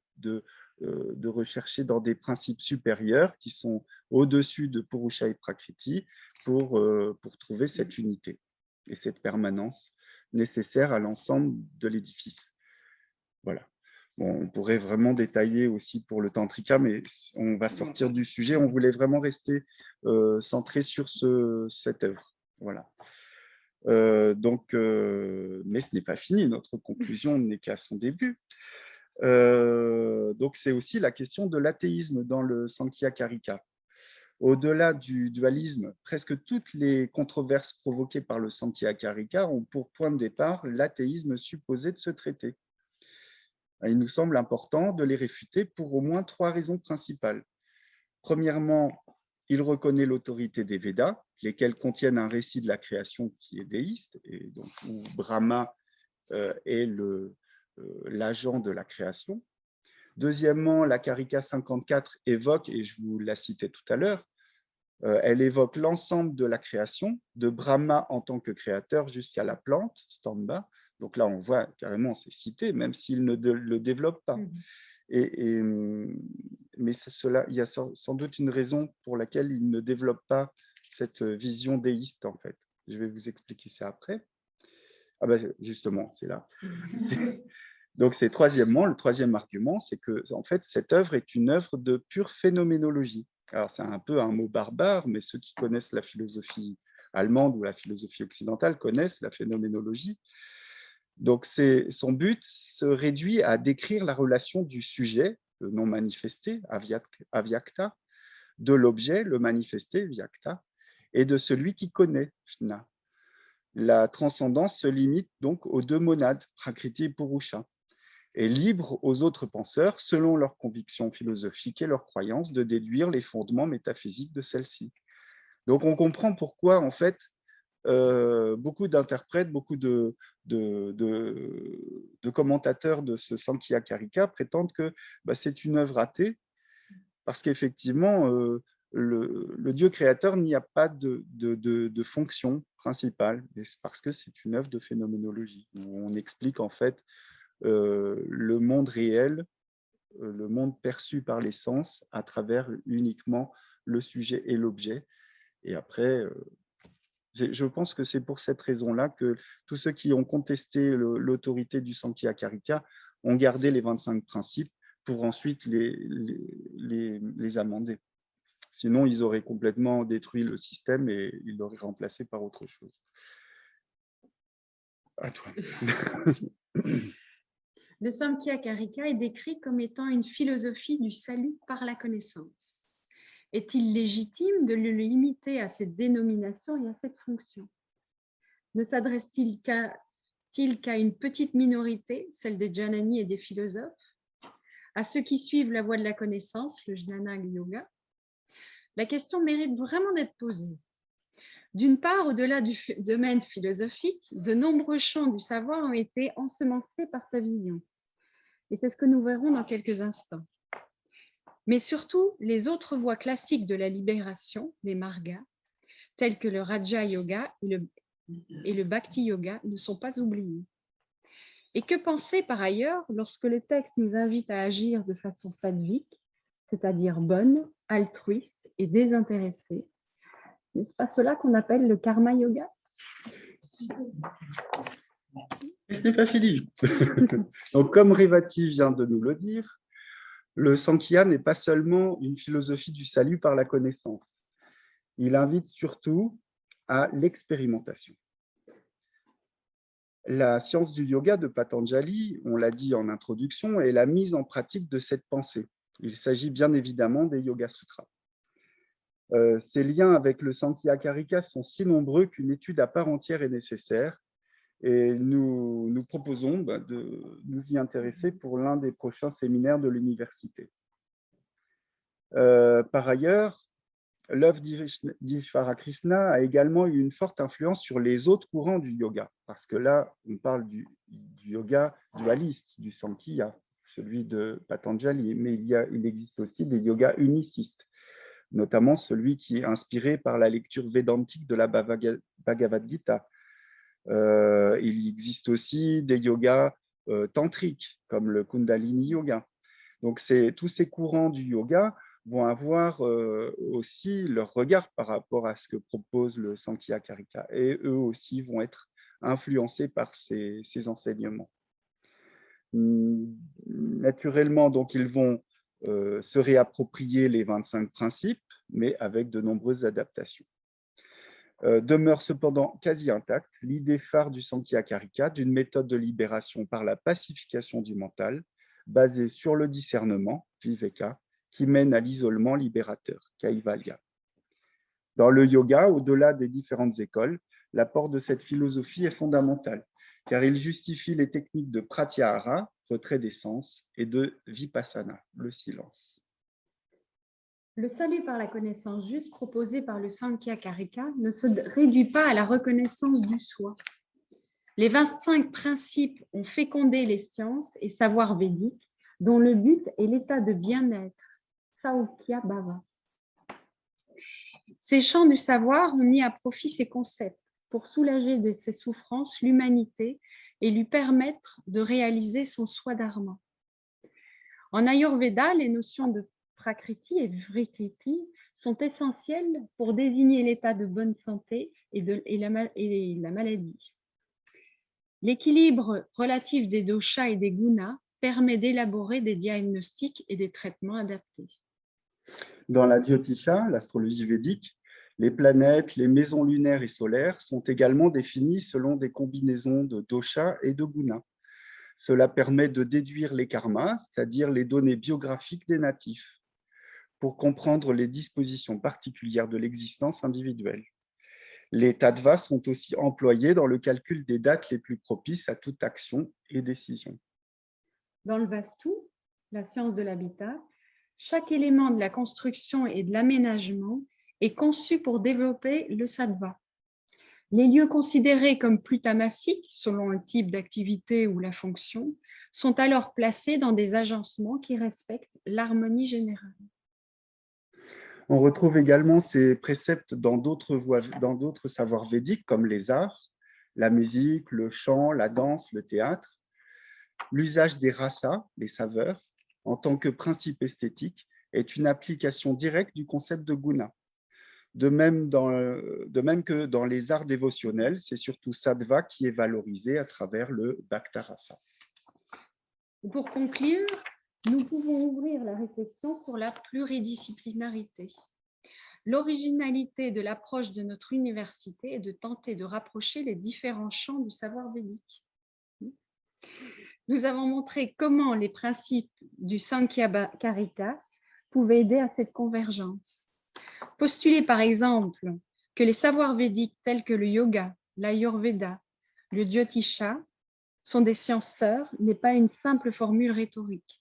rechercher dans des principes supérieurs qui sont au-dessus de Purusha et Prakriti pour trouver cette unité et cette permanence nécessaire à l'ensemble de l'édifice. Voilà. Bon, on pourrait vraiment détailler aussi pour le Tantrika, mais on va sortir du sujet. On voulait vraiment rester centré sur cette œuvre. Voilà. Mais ce n'est pas fini. Notre conclusion n'est qu'à son début. Donc, c'est aussi la question de l'athéisme dans le Sankhya Karika. Au-delà du dualisme, presque toutes les controverses provoquées par le Sankhya Karika ont pour point de départ l'athéisme supposé de ce traité. Il nous semble important de les réfuter pour au moins 3 raisons principales. Premièrement, il reconnaît l'autorité des Védas, lesquels contiennent un récit de la création qui est déiste, et donc où Brahma est l'agent de la création. Deuxièmement, la Karika 54 évoque, et je vous la citais tout à l'heure, elle évoque l'ensemble de la création, de Brahma en tant que créateur jusqu'à la plante, Stamba. Donc là, on voit carrément, c'est cité, même s'il ne le développe pas. Mais il y a sans doute une raison pour laquelle il ne développe pas cette vision déiste, en fait. Je vais vous expliquer ça après. Ah ben justement, c'est là. Donc, c'est troisièmement, le troisième argument, c'est que en fait, cette œuvre est une œuvre de pure phénoménologie. Alors, c'est un peu un mot barbare, mais ceux qui connaissent la philosophie allemande ou la philosophie occidentale connaissent la phénoménologie. Donc, son but se réduit à décrire la relation du sujet, le non manifesté, avyakta, de l'objet, le manifesté, vyakta, et de celui qui connaît, jna. La transcendance se limite donc aux 2 monades, prakriti et purusha, et libre aux autres penseurs, selon leurs convictions philosophiques et leurs croyances, de déduire les fondements métaphysiques de celles-ci. Donc, on comprend pourquoi, en fait, beaucoup d'interprètes, beaucoup de commentateurs de ce Sankhya Karika prétendent que c'est une œuvre athée, parce qu'effectivement, le Dieu créateur n'y a pas de fonction principale, parce que c'est une œuvre de phénoménologie, où on explique en fait le monde réel, le monde perçu par les sens à travers uniquement le sujet et l'objet. Et après, je pense que c'est pour cette raison-là que tous ceux qui ont contesté l'autorité du Sankhya Karika ont gardé les 25 principes pour ensuite les amender. Sinon, ils auraient complètement détruit le système et ils l'auraient remplacé par autre chose. À toi. Le Samkhya Karika est décrit comme étant une philosophie du salut par la connaissance. Est-il légitime de le limiter à cette dénomination et à cette fonction? Ne s'adresse-t-il qu'à une petite minorité, celle des Jnani et des philosophes, à ceux qui suivent la voie de la connaissance, le Jnana et le Yoga? La question mérite vraiment d'être posée. D'une part, au-delà du domaine philosophique, de nombreux champs du savoir ont été ensemencés par sa vision. Et c'est ce que nous verrons dans quelques instants. Mais surtout, les autres voies classiques de la libération, les margas, telles que le Raja Yoga et le Bhakti Yoga, ne sont pas oubliées. Et que penser par ailleurs lorsque le texte nous invite à agir de façon sattvique, c'est-à-dire bonne, altruiste et désintéressée. N'est-ce pas cela qu'on appelle le karma yoga? Ce n'est pas fini. Donc, comme Revati vient de nous le dire, le Sankhya n'est pas seulement une philosophie du salut par la connaissance. Il invite surtout à l'expérimentation. La science du yoga de Patanjali, on l'a dit en introduction, est la mise en pratique de cette pensée. Il s'agit bien évidemment des Yoga Sutras. Ces liens avec le Sankhya Karika sont si nombreux qu'une étude à part entière est nécessaire et nous proposons de nous y intéresser pour l'un des prochains séminaires de l'université. Par ailleurs, l'œuvre d'Ishvara Krishna a également eu une forte influence sur les autres courants du yoga, parce que là, on parle du yoga dualiste, du Sankhya, celui de Patanjali, mais il existe aussi des yogas unicistes, notamment celui qui est inspiré par la lecture védantique de la Bhagavad Gita. Il existe aussi des yogas tantriques, comme le Kundalini Yoga. Donc, tous ces courants du yoga vont avoir aussi leur regard par rapport à ce que propose le Sankhya Karika. Et eux aussi vont être influencés par ces enseignements. Naturellement, donc, ils vont se réapproprier les 25 principes, mais avec de nombreuses adaptations. Demeure cependant quasi intacte l'idée phare du Sankhya Karika d'une méthode de libération par la pacification du mental, basée sur le discernement, viveka, qui mène à l'isolement libérateur, kaivalya. Dans le yoga, au-delà des différentes écoles, l'apport de cette philosophie est fondamental, car il justifie les techniques de pratyahara, retrait des sens, et de vipassana, le silence. Le salut par la connaissance juste proposé par le Sankhya Karika ne se réduit pas à la reconnaissance du soi. Les 25 principes ont fécondé les sciences et savoirs védiques, dont le but est l'état de bien-être, Saukya Bhava. Ces champs du savoir ont mis à profit ces concepts pour soulager de ses souffrances l'humanité et lui permettre de réaliser son swadharma. En Ayurveda, les notions de Prakriti et Vrikriti sont essentielles pour désigner l'état de bonne santé et la maladie. L'équilibre relatif des doshas et des gunas permet d'élaborer des diagnostics et des traitements adaptés. Dans la Jyotisha, l'astrologie védique, les planètes, les maisons lunaires et solaires sont également définies selon des combinaisons de doshas et de gunas. Cela permet de déduire les karmas, c'est-à-dire les données biographiques des natifs, pour comprendre les dispositions particulières de l'existence individuelle. Les tattvas sont aussi employés dans le calcul des dates les plus propices à toute action et décision. Dans le Vastu, la science de l'habitat, chaque élément de la construction et de l'aménagement est conçu pour développer le sattva. Les lieux considérés comme plus tamasiques, selon le type d'activité ou la fonction, sont alors placés dans des agencements qui respectent l'harmonie générale. On retrouve également ces préceptes dans d'autres savoirs védiques comme les arts, la musique, le chant, la danse, le théâtre. L'usage des rasas, les saveurs, en tant que principe esthétique, est une application directe du concept de guna. De même que dans les arts dévotionnels, c'est surtout sattva qui est valorisé à travers le bhakta rasa. Pour conclure, nous pouvons ouvrir la réflexion sur la pluridisciplinarité. L'originalité de l'approche de notre université est de tenter de rapprocher les différents champs du savoir védique. Nous avons montré comment les principes du Sankhya Karika pouvaient aider à cette convergence. Postuler par exemple que les savoirs védiques tels que le yoga, l'ayurveda, le jyotisha sont des sciences sœurs n'est pas une simple formule rhétorique.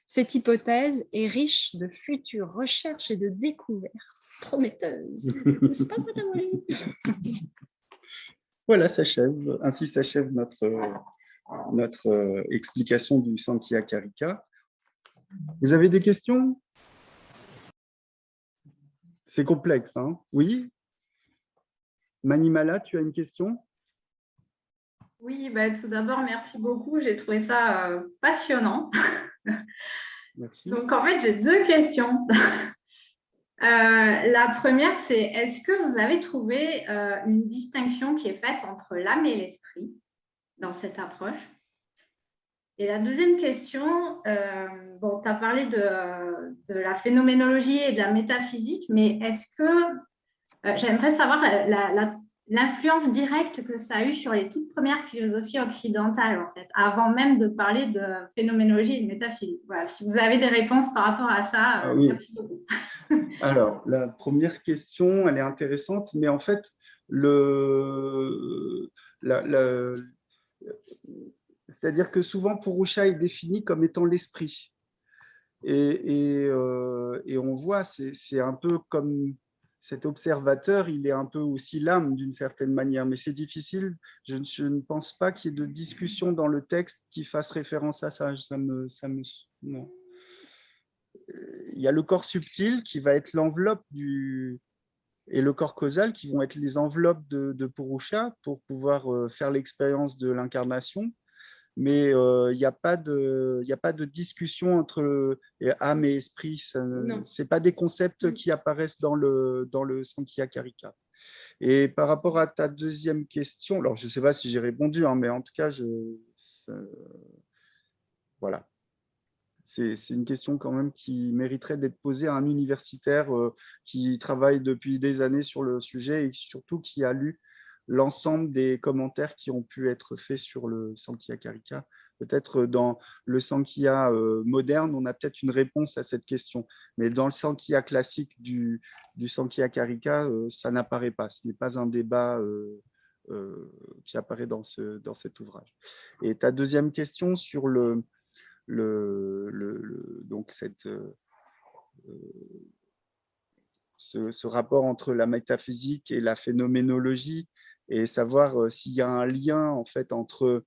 Cette hypothèse est riche de futures recherches et de découvertes prometteuses. N'est-ce pas, Madame Molly ? Voilà, ainsi s'achève notre explication du Sankhya Karika. Vous avez des questions? C'est complexe, hein? Oui? Manimala, tu as une question? Oui, tout d'abord, merci beaucoup. J'ai trouvé ça passionnant. Merci. Donc, en fait, j'ai deux questions. La première, c'est est-ce que vous avez trouvé une distinction qui est faite entre l'âme et l'esprit dans cette approche? Et la deuxième question, bon, tu as parlé de la phénoménologie et de la métaphysique, mais est-ce que j'aimerais savoir l'influence directe que ça a eu sur les toutes premières philosophies occidentales, en fait, avant même de parler de phénoménologie et de métaphysique. Voilà, si vous avez des réponses par rapport à ça, oui. merci beaucoup. Alors, la première question, elle est intéressante, mais en fait, c'est-à-dire que souvent, Purusha est défini comme étant l'esprit. Et on voit, c'est un peu comme cet observateur, il est un peu aussi l'âme d'une certaine manière, mais c'est difficile. Je ne pense pas qu'il y ait de discussion dans le texte qui fasse référence à ça. Non. Il y a le corps subtil qui va être l'enveloppe et le corps causal qui vont être les enveloppes de Purusha pour pouvoir faire l'expérience de l'incarnation. Mais il n'y a pas de discussion entre âme et esprit. Ce n'est pas des concepts qui apparaissent dans le Sankhya Karika. Et par rapport à ta deuxième question, alors je ne sais pas si j'ai répondu, hein, mais en tout cas, voilà. C'est une question quand même qui mériterait d'être posée à un universitaire qui travaille depuis des années sur le sujet et surtout qui a lu l'ensemble des commentaires qui ont pu être faits sur le Sankhya Karika. Peut-être dans le Sankhya moderne, on a peut-être une réponse à cette question, mais dans le Sankhya classique du Sankhya Karika, ça n'apparaît pas. Ce n'est pas un débat qui apparaît dans cet ouvrage. Et ta deuxième question sur donc ce rapport entre la métaphysique et la phénoménologie et savoir s'il y a un lien en fait entre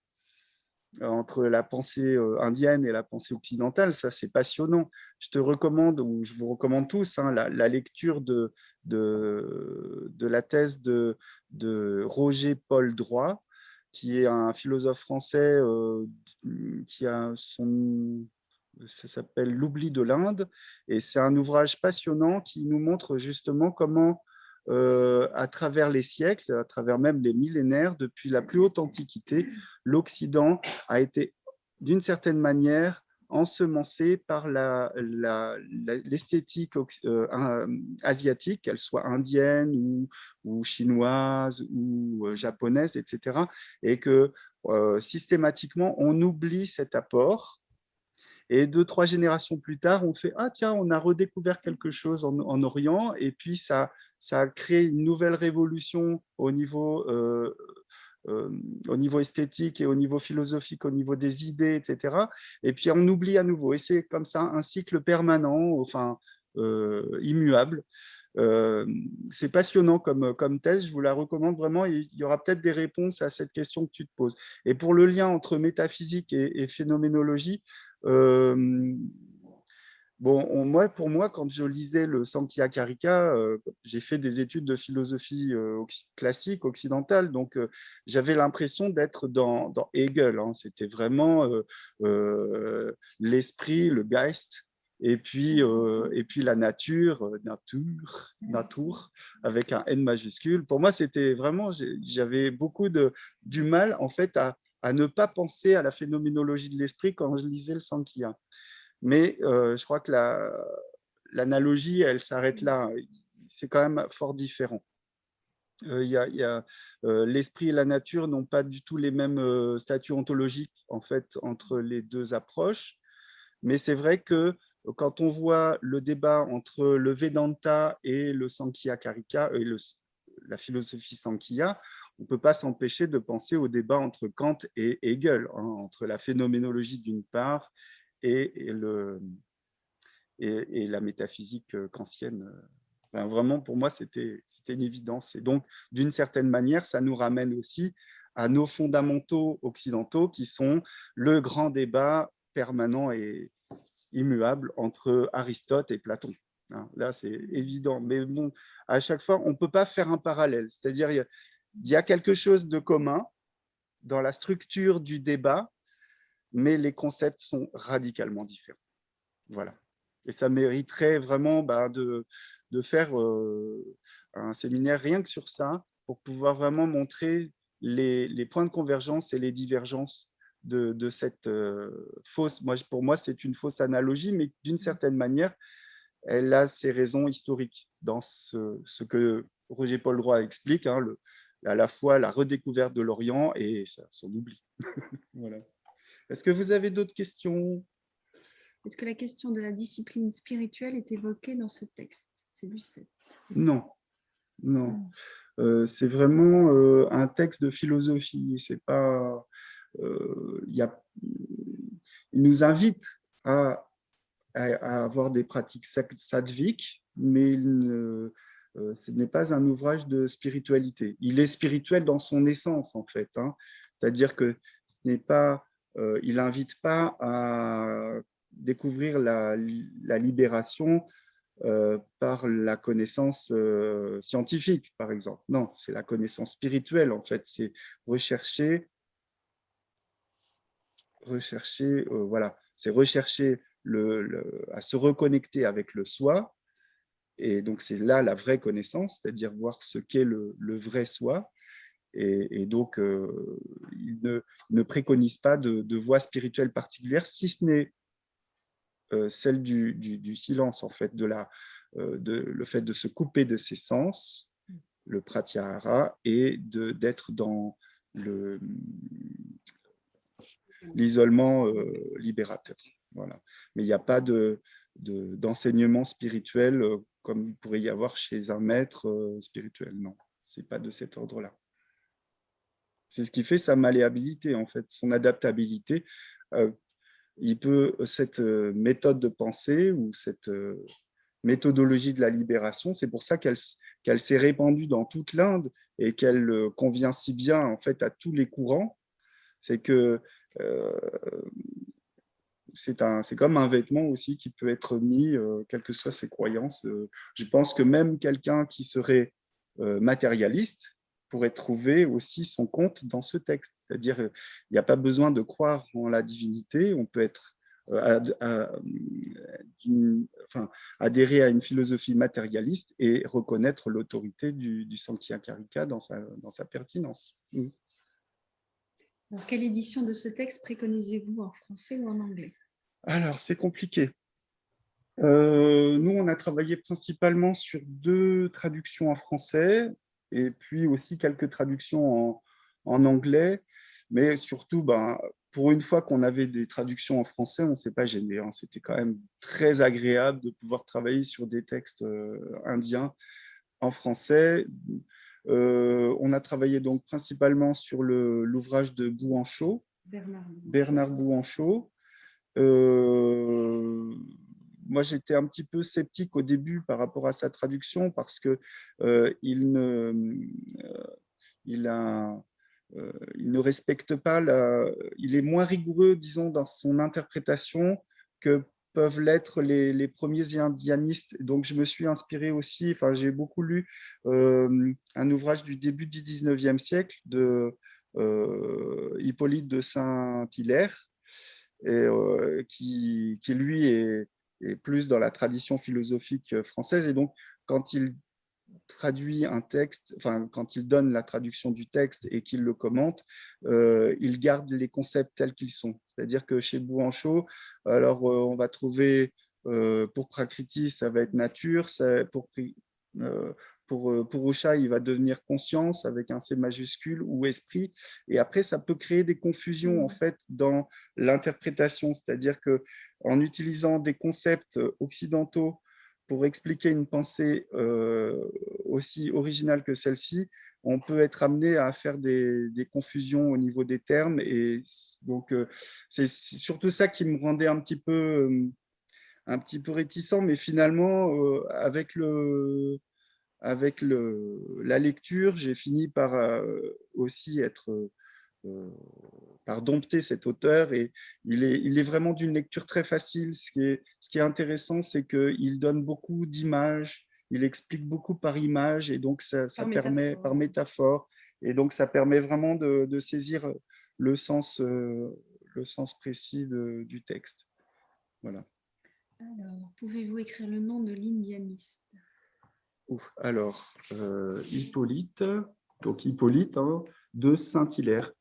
la pensée indienne et la pensée occidentale, ça c'est passionnant. Je te recommande, ou je vous recommande tous, hein, la lecture de la thèse de Roger Paul Droit, qui est un philosophe français qui a ça s'appelle L'oubli de l'Inde, et c'est un ouvrage passionnant qui nous montre justement comment, à travers les siècles, à travers même les millénaires, depuis la plus haute antiquité, l'Occident a été d'une certaine manière ensemencé par l'esthétique asiatique, qu'elle soit indienne ou chinoise ou japonaise, etc. Et que systématiquement, on oublie cet apport. Et 2-3 générations plus tard, on fait « Ah tiens, on a redécouvert quelque chose en Orient » et puis ça a créé une nouvelle révolution au niveau esthétique et au niveau philosophique, au niveau des idées, etc. Et puis on oublie à nouveau. Et c'est comme ça un cycle permanent, enfin immuable. C'est passionnant comme thèse, je vous la recommande vraiment. Il y aura peut-être des réponses à cette question que tu te poses. Et pour le lien entre métaphysique et phénoménologie, bon, pour moi, quand je lisais le Sankhya Karika, j'ai fait des études de philosophie classique, occidentale, donc j'avais l'impression d'être dans Hegel, hein. C'était vraiment l'esprit, le Geist, et puis la nature, nature, avec un N majuscule. Pour moi, c'était vraiment, j'avais beaucoup du mal, en fait, à ne pas penser à la phénoménologie de l'esprit quand je lisais le Sankhya. Mais je crois que l'analogie, elle s'arrête là. C'est quand même fort différent. L'esprit et la nature n'ont pas du tout les mêmes statuts ontologiques en fait, entre les deux approches. Mais c'est vrai que quand on voit le débat entre le Vedanta et le Sankhya Karika, la philosophie Sankhya, on ne peut pas s'empêcher de penser au débat entre Kant et Hegel, hein, entre la phénoménologie d'une part et la métaphysique kantienne. Enfin, vraiment, pour moi, c'était une évidence. Et donc, d'une certaine manière, ça nous ramène aussi à nos fondamentaux occidentaux qui sont le grand débat permanent et immuable entre Aristote et Platon. Là, c'est évident. Mais bon, à chaque fois, on ne peut pas faire un parallèle. C'est-à-dire, il y a quelque chose de commun dans la structure du débat, mais les concepts sont radicalement différents. Voilà. Et ça mériterait vraiment de faire un séminaire rien que sur ça, pour pouvoir vraiment montrer les points de convergence et les divergences de cette fausse. Pour moi, c'est une fausse analogie, mais d'une certaine manière, elle a ses raisons historiques dans ce que Roger-Paul Roy explique, hein, à la fois la redécouverte de l'Orient et son oubli. Voilà. Est-ce que vous avez d'autres questions? Est-ce que la question de la discipline spirituelle est évoquée dans ce texte? C'est Lucette. Non, non. C'est vraiment un texte de philosophie. C'est pas, il nous invite à avoir des pratiques sattviques, mais ce n'est pas un ouvrage de spiritualité. Il est spirituel dans son essence, en fait. Hein. C'est-à-dire que ce n'est pas, il n'invite pas à découvrir la libération par la connaissance scientifique, par exemple. Non, c'est la connaissance spirituelle, en fait. C'est rechercher voilà, c'est rechercher à se reconnecter avec le soi. Et donc, c'est là la vraie connaissance, c'est-à-dire voir ce qu'est le vrai soi. Et donc, il ne préconise pas de voie spirituelle particulière, si ce n'est celle du silence, en fait, le fait de se couper de ses sens, le pratyahara, et d'être dans l'isolement libérateur. Voilà. Mais il n'y a pas d'enseignement spirituel comme il pourrait y avoir chez un maître spirituel. Non, ce n'est pas de cet ordre-là. C'est ce qui fait sa malléabilité, en fait, son adaptabilité. Cette méthode de pensée ou cette méthodologie de la libération, c'est pour ça qu'elle s'est répandue dans toute l'Inde et qu'elle convient si bien, en fait, à tous les courants. C'est que c'est comme un vêtement aussi qui peut être mis, quelles que soient ses croyances. Je pense que même quelqu'un qui serait matérialiste pourrait trouver aussi son compte dans ce texte. C'est-à-dire, il n'y a pas besoin de croire en la divinité, on peut être adhérer à une philosophie matérialiste et reconnaître l'autorité du Sankhya-Karika dans sa pertinence. Alors, quelle édition de ce texte préconisez-vous, en français ou en anglais? Alors, c'est compliqué. Nous, on a travaillé principalement sur 2 traductions en français et puis aussi quelques traductions en anglais. Mais surtout, pour une fois qu'on avait des traductions en français, on ne s'est pas gêné. Hein. C'était quand même très agréable de pouvoir travailler sur des textes indiens en français. On a travaillé donc principalement sur l'ouvrage de Bouanchot, Bernard Bouanchot. Moi, j'étais un petit peu sceptique au début par rapport à sa traduction parce que il ne respecte pas, il est moins rigoureux, disons, dans son interprétation que peuvent l'être les premiers indianistes. Donc, je me suis inspiré aussi, j'ai beaucoup lu un ouvrage du début du 19e siècle de Hippolyte de Saint-Hilaire, et qui lui est plus dans la tradition philosophique française. Et donc, quand il traduit un texte, quand il donne la traduction du texte et qu'il le commente, il garde les concepts tels qu'ils sont. C'est-à-dire que chez Bouanchot, alors on va trouver pour Prakriti, ça va être nature, pour Usha, il va devenir conscience avec un C majuscule ou esprit. Et après, ça peut créer des confusions en fait dans l'interprétation. C'est-à-dire que en utilisant des concepts occidentaux pour expliquer une pensée aussi originale que celle-ci, on peut être amené à faire des confusions au niveau des termes. Et donc, c'est surtout ça qui me rendait un petit peu réticent, mais finalement, avec la lecture, j'ai fini par aussi par dompter cet auteur, et il est vraiment d'une lecture très facile. Ce qui est intéressant, c'est qu'il donne beaucoup d'images, il explique beaucoup par image, et donc ça permet par métaphore, et donc ça permet vraiment de saisir le sens précis du texte. Voilà. Pouvez-vous écrire le nom de l'indianiste? Alors, Hippolyte, donc Hippolyte hein, de Saint-Hilaire.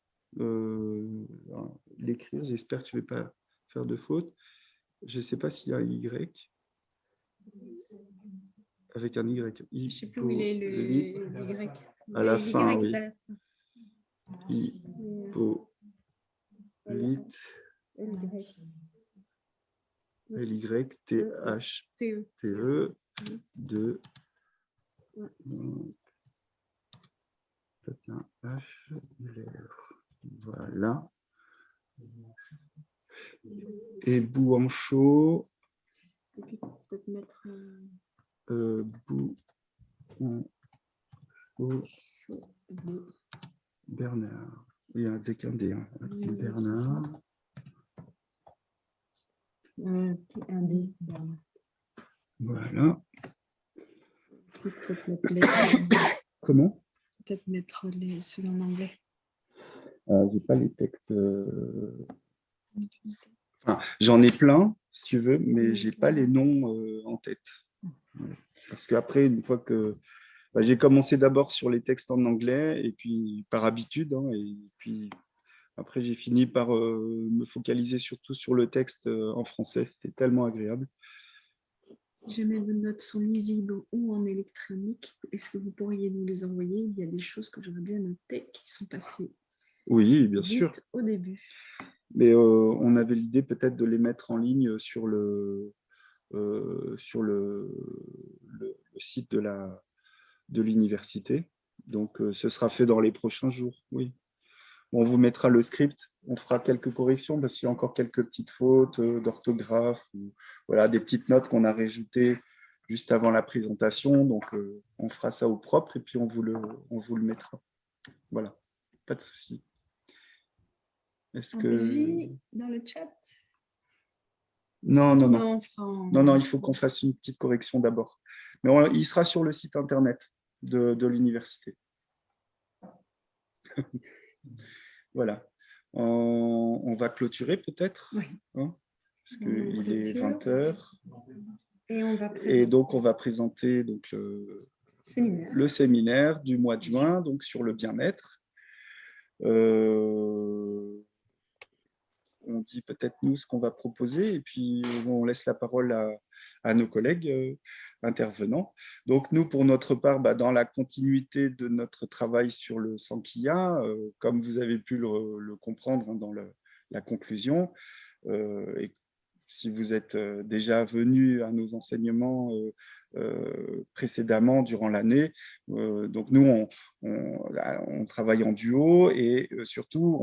L'écrire, j'espère que je ne vais pas faire de faute. Je ne sais pas s'il y a un Y. Avec un Y. Je ne sais plus où il est, l'Y. À la fin, oui. Hippolyte. L-Y-T-H-T-E de... Ça, c'est un H. Voilà. Et Bouanchaud. Peut-être mettre... Bernard. Il y a avec un D. Hein. Bernard. Un D. Voilà. Peut-être mettre les... Comment? Peut-être mettre les ceux en anglais. Je n'ai pas les textes. Enfin, j'en ai plein, si tu veux, mais je n'ai pas les noms en tête. Parce qu'après, une fois que... j'ai commencé d'abord sur les textes en anglais, et puis par habitude, hein, et puis après, j'ai fini par me focaliser surtout sur le texte en français. C'était tellement agréable. Si jamais vos notes sont lisibles ou en électronique, est-ce que vous pourriez nous les envoyer? Il y a des choses que j'aurais bien notées qui sont passées oui, bien sûr. Au début. Mais on avait l'idée peut-être de les mettre en ligne sur le site de l'université. Donc, ce sera fait dans les prochains jours, oui. On vous mettra le script, on fera quelques corrections parce qu'il y a encore quelques petites fautes d'orthographe, ou voilà, des petites notes qu'on a rajoutées juste avant la présentation. Donc, on fera ça au propre et puis on vous le mettra. Voilà, pas de souci. Est-ce que... Dans le chat? Non, Non, il faut qu'on fasse une petite correction d'abord. Mais il sera sur le site internet de l'université. Voilà. On va clôturer peut-être, oui. Hein, parce qu'il est 20h. Et donc, on va présenter donc, le séminaire du mois de juin donc, sur le bien-être. On dit peut-être nous ce qu'on va proposer et puis on laisse la parole à nos collègues intervenants. Donc nous, pour notre part, dans la continuité de notre travail sur le Sankhya, comme vous avez pu le comprendre hein, dans la conclusion, et si vous êtes déjà venu à nos enseignements précédemment durant l'année, donc nous, on travaille en duo et surtout,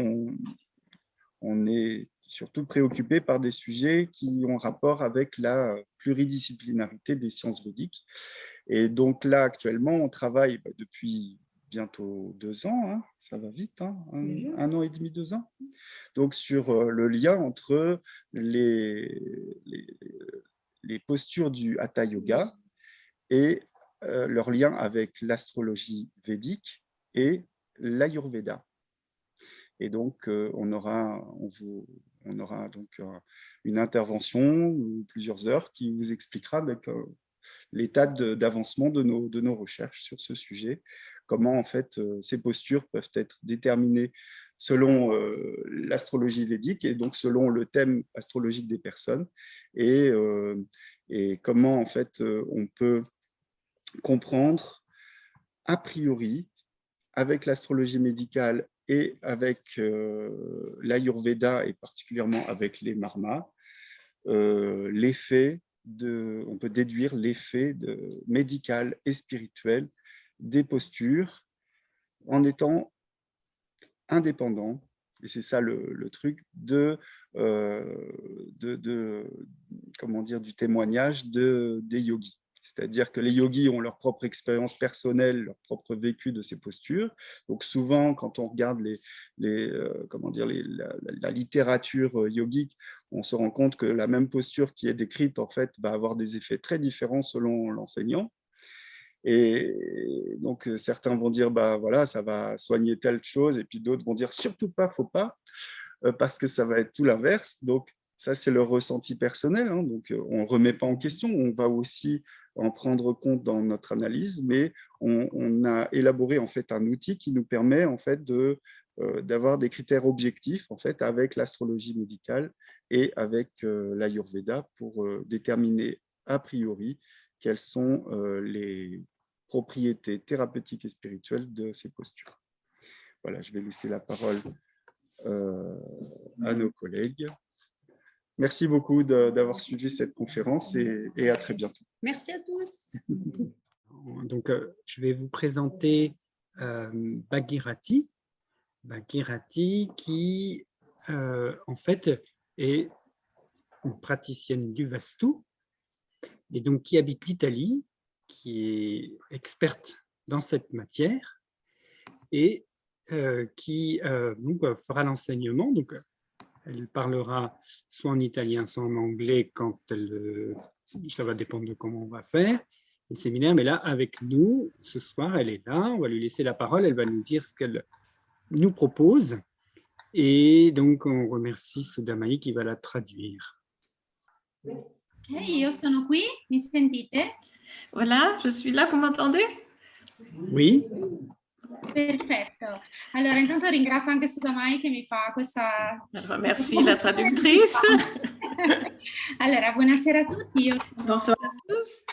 on est surtout préoccupé par des sujets qui ont rapport avec la pluridisciplinarité des sciences védiques. Et donc là, actuellement, on travaille depuis bientôt 2 ans, hein, ça va vite, hein, un an et demi, 2 ans, donc sur le lien entre les postures du Hatha Yoga et leur lien avec l'astrologie védique et l'Ayurveda. Et donc, on aura donc une intervention, plusieurs heures, qui vous expliquera avec, l'état d'avancement de nos recherches sur ce sujet, comment en fait ces postures peuvent être déterminées selon l'astrologie védique et donc selon le thème astrologique des personnes et comment en fait on peut comprendre a priori avec l'astrologie médicale et avec l'Ayurveda et particulièrement avec les marmas, l'effet on peut déduire l'effet médical et spirituel des postures en étant indépendant, et c'est ça le truc, comment dire, du témoignage des yogis. C'est-à-dire que les yogis ont leur propre expérience personnelle, leur propre vécu de ces postures. Donc souvent, quand on regarde la littérature yogique, on se rend compte que la même posture qui est décrite, en fait, va avoir des effets très différents selon l'enseignant. Et donc, certains vont dire, voilà, ça va soigner telle chose, et puis d'autres vont dire, surtout pas, faut pas, parce que ça va être tout l'inverse. Donc, ça, c'est leur ressenti personnel, hein, donc on ne remet pas en question, on va aussi en prendre compte dans notre analyse, mais on a élaboré en fait un outil qui nous permet en fait d'avoir des critères objectifs en fait avec l'astrologie médicale et avec l'Ayurveda pour déterminer a priori quelles sont les propriétés thérapeutiques et spirituelles de ces postures. Voilà, je vais laisser la parole à nos collègues. Merci beaucoup d'avoir suivi cette conférence et à très bientôt. Merci à tous. Donc, je vais vous présenter Bhagirathi. Bhagirathi qui, en fait, est une praticienne du Vastu et donc qui habite l'Italie, qui est experte dans cette matière et qui donc, fera l'enseignement. Donc, elle parlera soit en italien, soit en anglais quand ça va dépendre de comment on va faire le séminaire. Mais là, avec nous, ce soir, elle est là. On va lui laisser la parole. Elle va nous dire ce qu'elle nous propose. Et donc, on remercie Sudamai qui va la traduire. Io sono qui, mi sentite? Voilà, je suis là, vous m'entendez? Oui. Perfetto. Allora, intanto ringrazio anche Sudamai che mi fa questa... Merci la traductrice. Allora, buonasera a tutti. Io sono Bonsoir à tous.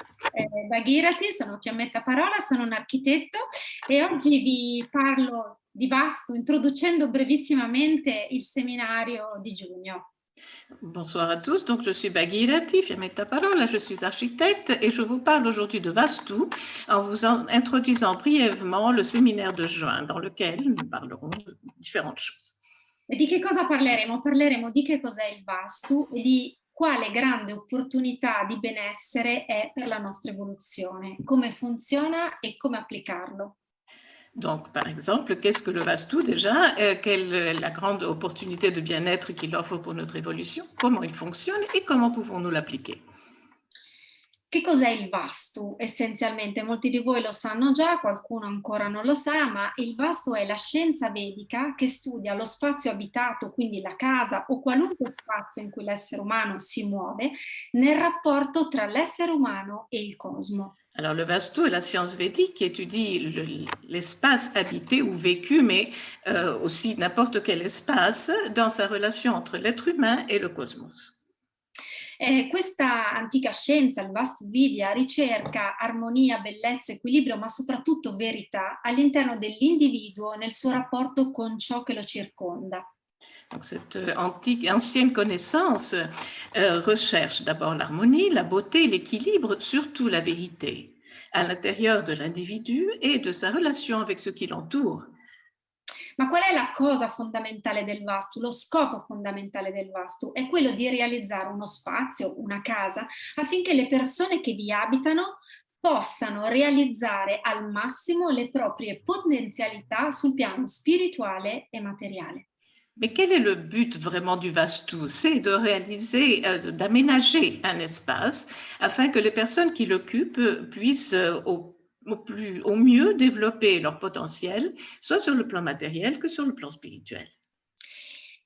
Bhagirathi, sono Fiammetta Parola, sono un architetto e oggi vi parlo di Vastu introducendo brevissimamente il seminario di giugno. Bonsoir à tous, donc je suis Bhagirathi, Fiammetta Parola, je suis architecte et je vous parle aujourd'hui de Vastu en vous introduisant brièvement le séminaire de juin dans lequel nous parlerons de différentes choses. E di che cosa parleremo? Parleremo di che cos'è il Vastu e di quale grande opportunità di benessere è per la nostra evoluzione, come funziona e come applicarlo. Donc, par exemple, qu'est-ce que le Vastu déjà? Quelle est la grande opportunité de bien-être qu'il offre pour notre évolution? Comment il fonctionne et comment pouvons-nous l'appliquer? Che cos'è il Vastu? Essenzialmente, molti di voi lo sanno già, qualcuno ancora non lo sa, ma il Vastu è la scienza vedica che studia lo spazio abitato, quindi la casa o qualunque spazio in cui l'essere umano si muove, nel rapporto tra l'essere umano e il cosmo. Alors, le Vastu est la science védique qui étudie l'espace habité ou vécu, mais aussi n'importe quel espace dans sa relation entre l'être humain et le cosmos. Questa antica scienza, il Vastu Vidya, ricerca armonia, bellezza, equilibrio, ma soprattutto verità all'interno dell'individuo nel suo rapporto con ciò che lo circonda. Donc, cette ancienne connaissance recherche d'abord l'harmonie, la beauté, l'équilibre, surtout la vérité, à l'intérieur de l'individu et de sa relation avec ce qui l'entoure. Ma qual è la cosa fondamentale del Vastu? Lo scopo fondamentale del Vastu è quello di realizzare uno spazio, una casa, affinché le persone che vi abitano possano realizzare al massimo le proprie potenzialità sul piano spirituale e materiale. Mais quel est le but vraiment du Vastu? C'est de réaliser, d'aménager un espace afin que les personnes qui l'occupent puissent au mieux développer leur potentiel, soit sur le plan matériel que sur le plan spirituel.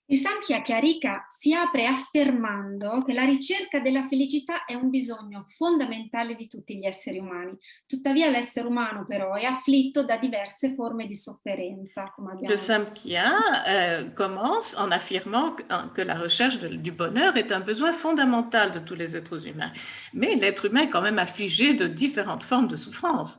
Il Samkhya Karika si apre affermando che la ricerca della felicità è un bisogno fondamentale di tutti gli esseri umani. Tuttavia l'essere umano però è afflitto da diverse forme di sofferenza, come abbiamo Le Samkhya commence en affirmant que la recherche du bonheur est un besoin fondamental de tous les êtres humains. Mais l'être humain est quand même affligé de différentes formes de souffrance.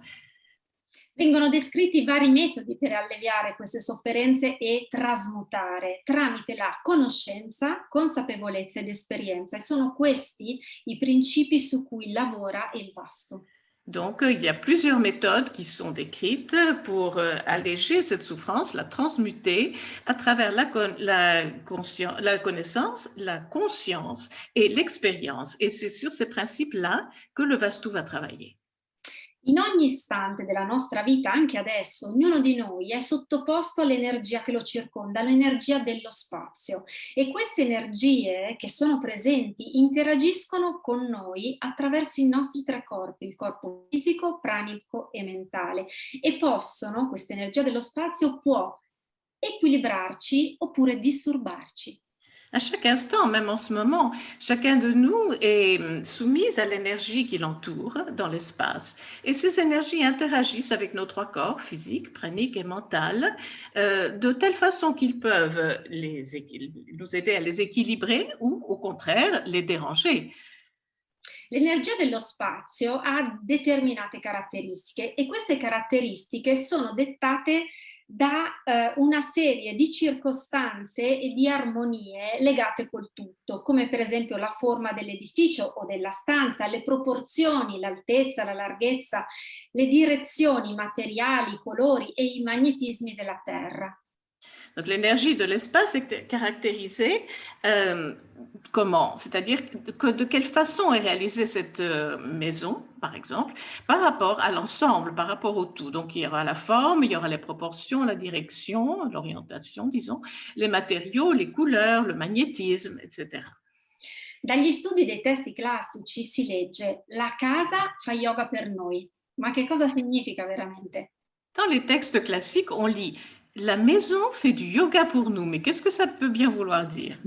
Vengono descritti vari metodi per alleviare queste sofferenze e trasmutare tramite la conoscenza, consapevolezza ed esperienza. E sono questi i principi su cui lavora il Vastu. Donc, il y a plusieurs méthodes qui sont décrites pour alléger cette souffrance, la transmuter à travers la connaissance, la conscience et l'expérience. Et c'est sur ces principes-là que le Vastu va travailler. In ogni istante della nostra vita, anche adesso, ognuno di noi è sottoposto all'energia che lo circonda, all'energia dello spazio. E queste energie che sono presenti interagiscono con noi attraverso i nostri tre corpi, il corpo fisico, pranico e mentale. E possono, questa energia dello spazio può equilibrarci oppure disturbarci. À chaque instant, même en ce moment, chacun de nous est soumis à l'énergie qui l'entoure dans l'espace. Et ces énergies interagissent avec nos trois corps, physique, pranique et mental, de telle façon qu'ils peuvent nous aider à les équilibrer ou, au contraire, les déranger. L'energia dello spazio ha determinate caratteristiche e queste caratteristiche sono dettate da una serie di circostanze e di armonie legate col tutto, come per esempio la forma dell'edificio o della stanza, le proporzioni, l'altezza, la larghezza, le direzioni, i materiali, i colori e i magnetismi della Terra. Donc l'énergie de l'espace est caractérisée comment? C'est-à-dire de quelle façon est réalisée cette maison, par exemple, par rapport à l'ensemble, par rapport au tout. Donc il y aura la forme, il y aura les proportions, la direction, l'orientation, disons, les matériaux, les couleurs, le magnétisme, etc. Dagli studi dei testi classici si legge «La casa fa yoga per noi». Ma che cosa significa veramente? Dans les textes classiques, on lit « La maison fait du yoga pour nous ». Mais qu'est-ce que ça peut bien vouloir dire?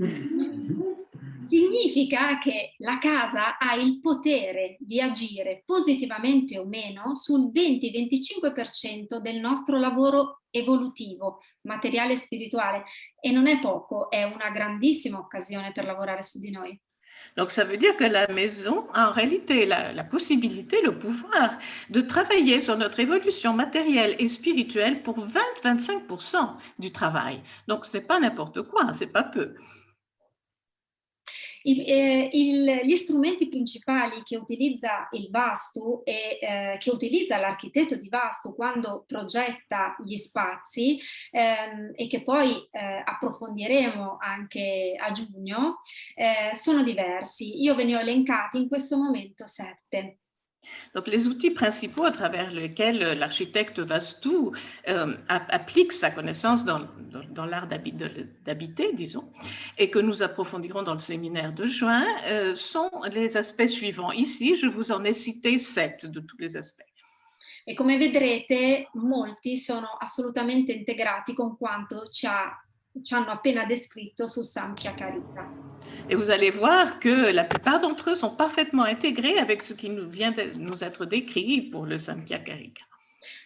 Significa che la casa ha il potere di agire positivamente o meno sul 20-25% del nostro lavoro evolutivo, materiale e spirituale, e non è poco, è una grandissima occasione per lavorare su di noi. Donc ça veut dire que la maison a en réalité la possibilité, le pouvoir de travailler sur notre évolution matérielle et spirituelle pour 20-25% du travail. Donc c'est pas n'importe quoi, c'est pas peu. Gli strumenti principali che utilizza il Vastu e che utilizza l'architetto di Vastu quando progetta gli spazi e che poi approfondiremo anche a giugno sono diversi. Io ve ne ho elencati in questo momento 7. Donc, les outils principaux à travers lesquels l'architecte Vastu applique sa connaissance dans l'art d'habiter, disons, et que nous approfondirons dans le séminaire de juin, sont les aspects suivants. Ici, je vous en ai cité 7 de tous les aspects. E come vedrete, molti sono assolutamente integrati con quanto ci hanno appena descritto su Samkhya Karika. Et vous allez voir que la plupart d'entre eux sont parfaitement intégrés avec ce qui vient de nous être décrit pour le Samkhya Karika.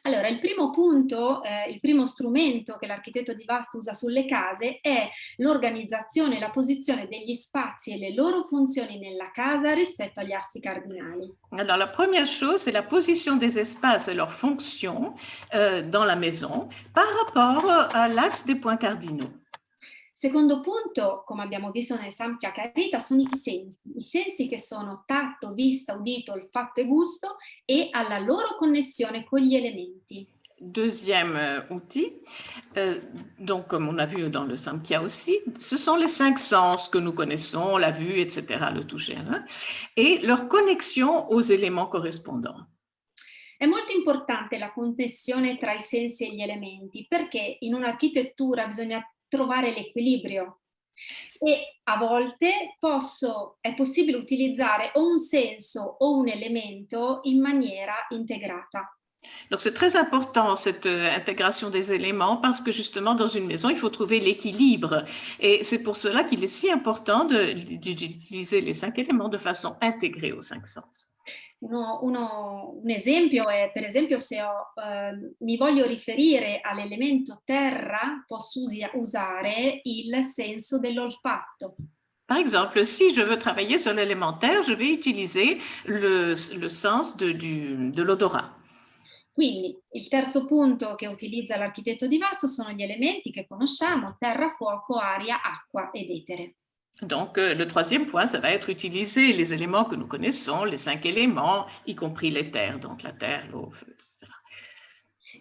Allora, il primo punto, il primo strumento che l'architetto di Vastu usa sulle case è l'organizzazione e la posizione degli spazi e le loro funzioni nella casa rispetto agli assi cardinali. Alors, la première chose, c'est la position des espaces et leurs fonctions dans la maison par rapport à l'axe des points cardinaux. Secondo punto, come abbiamo visto nel Samkhya Karita, sono i sensi che sono tatto, vista, udito, olfatto e gusto e alla loro connessione con gli elementi. Deuxième outil, donc comme on a vu dans le Samkhya aussi, ce sont les 5 sens que nous connaissons, la vue, etc., le toucher, hein, et leur connexion aux éléments correspondants. È molto importante la connessione tra i sensi e gli elementi perché in un'architettura bisogna trovare l'equilibrio e a volte è possibile utilizzare o un senso o un elemento in maniera integrata. Donc c'est très important cette intégration des éléments parce que justement dans une maison il faut trouver l'équilibre et c'est pour cela qu'il est si important d'utiliser les 5 éléments de façon intégrée aux 5 sens. Un esempio è, per esempio, se mi voglio riferire all'elemento terra, posso usare il senso dell'olfatto. Par exemple, si je veux travailler sur l'élément terre, je vais utiliser le sens de l'odorat. Quindi il terzo punto che utilizza l'architetto di Vastu sono gli elementi che conosciamo, terra, fuoco, aria, acqua ed etere. Donc, le troisième point, ça va être utiliser les éléments que nous connaissons, les 5 éléments, y compris les terres, donc la terre, l'eau, feu, etc.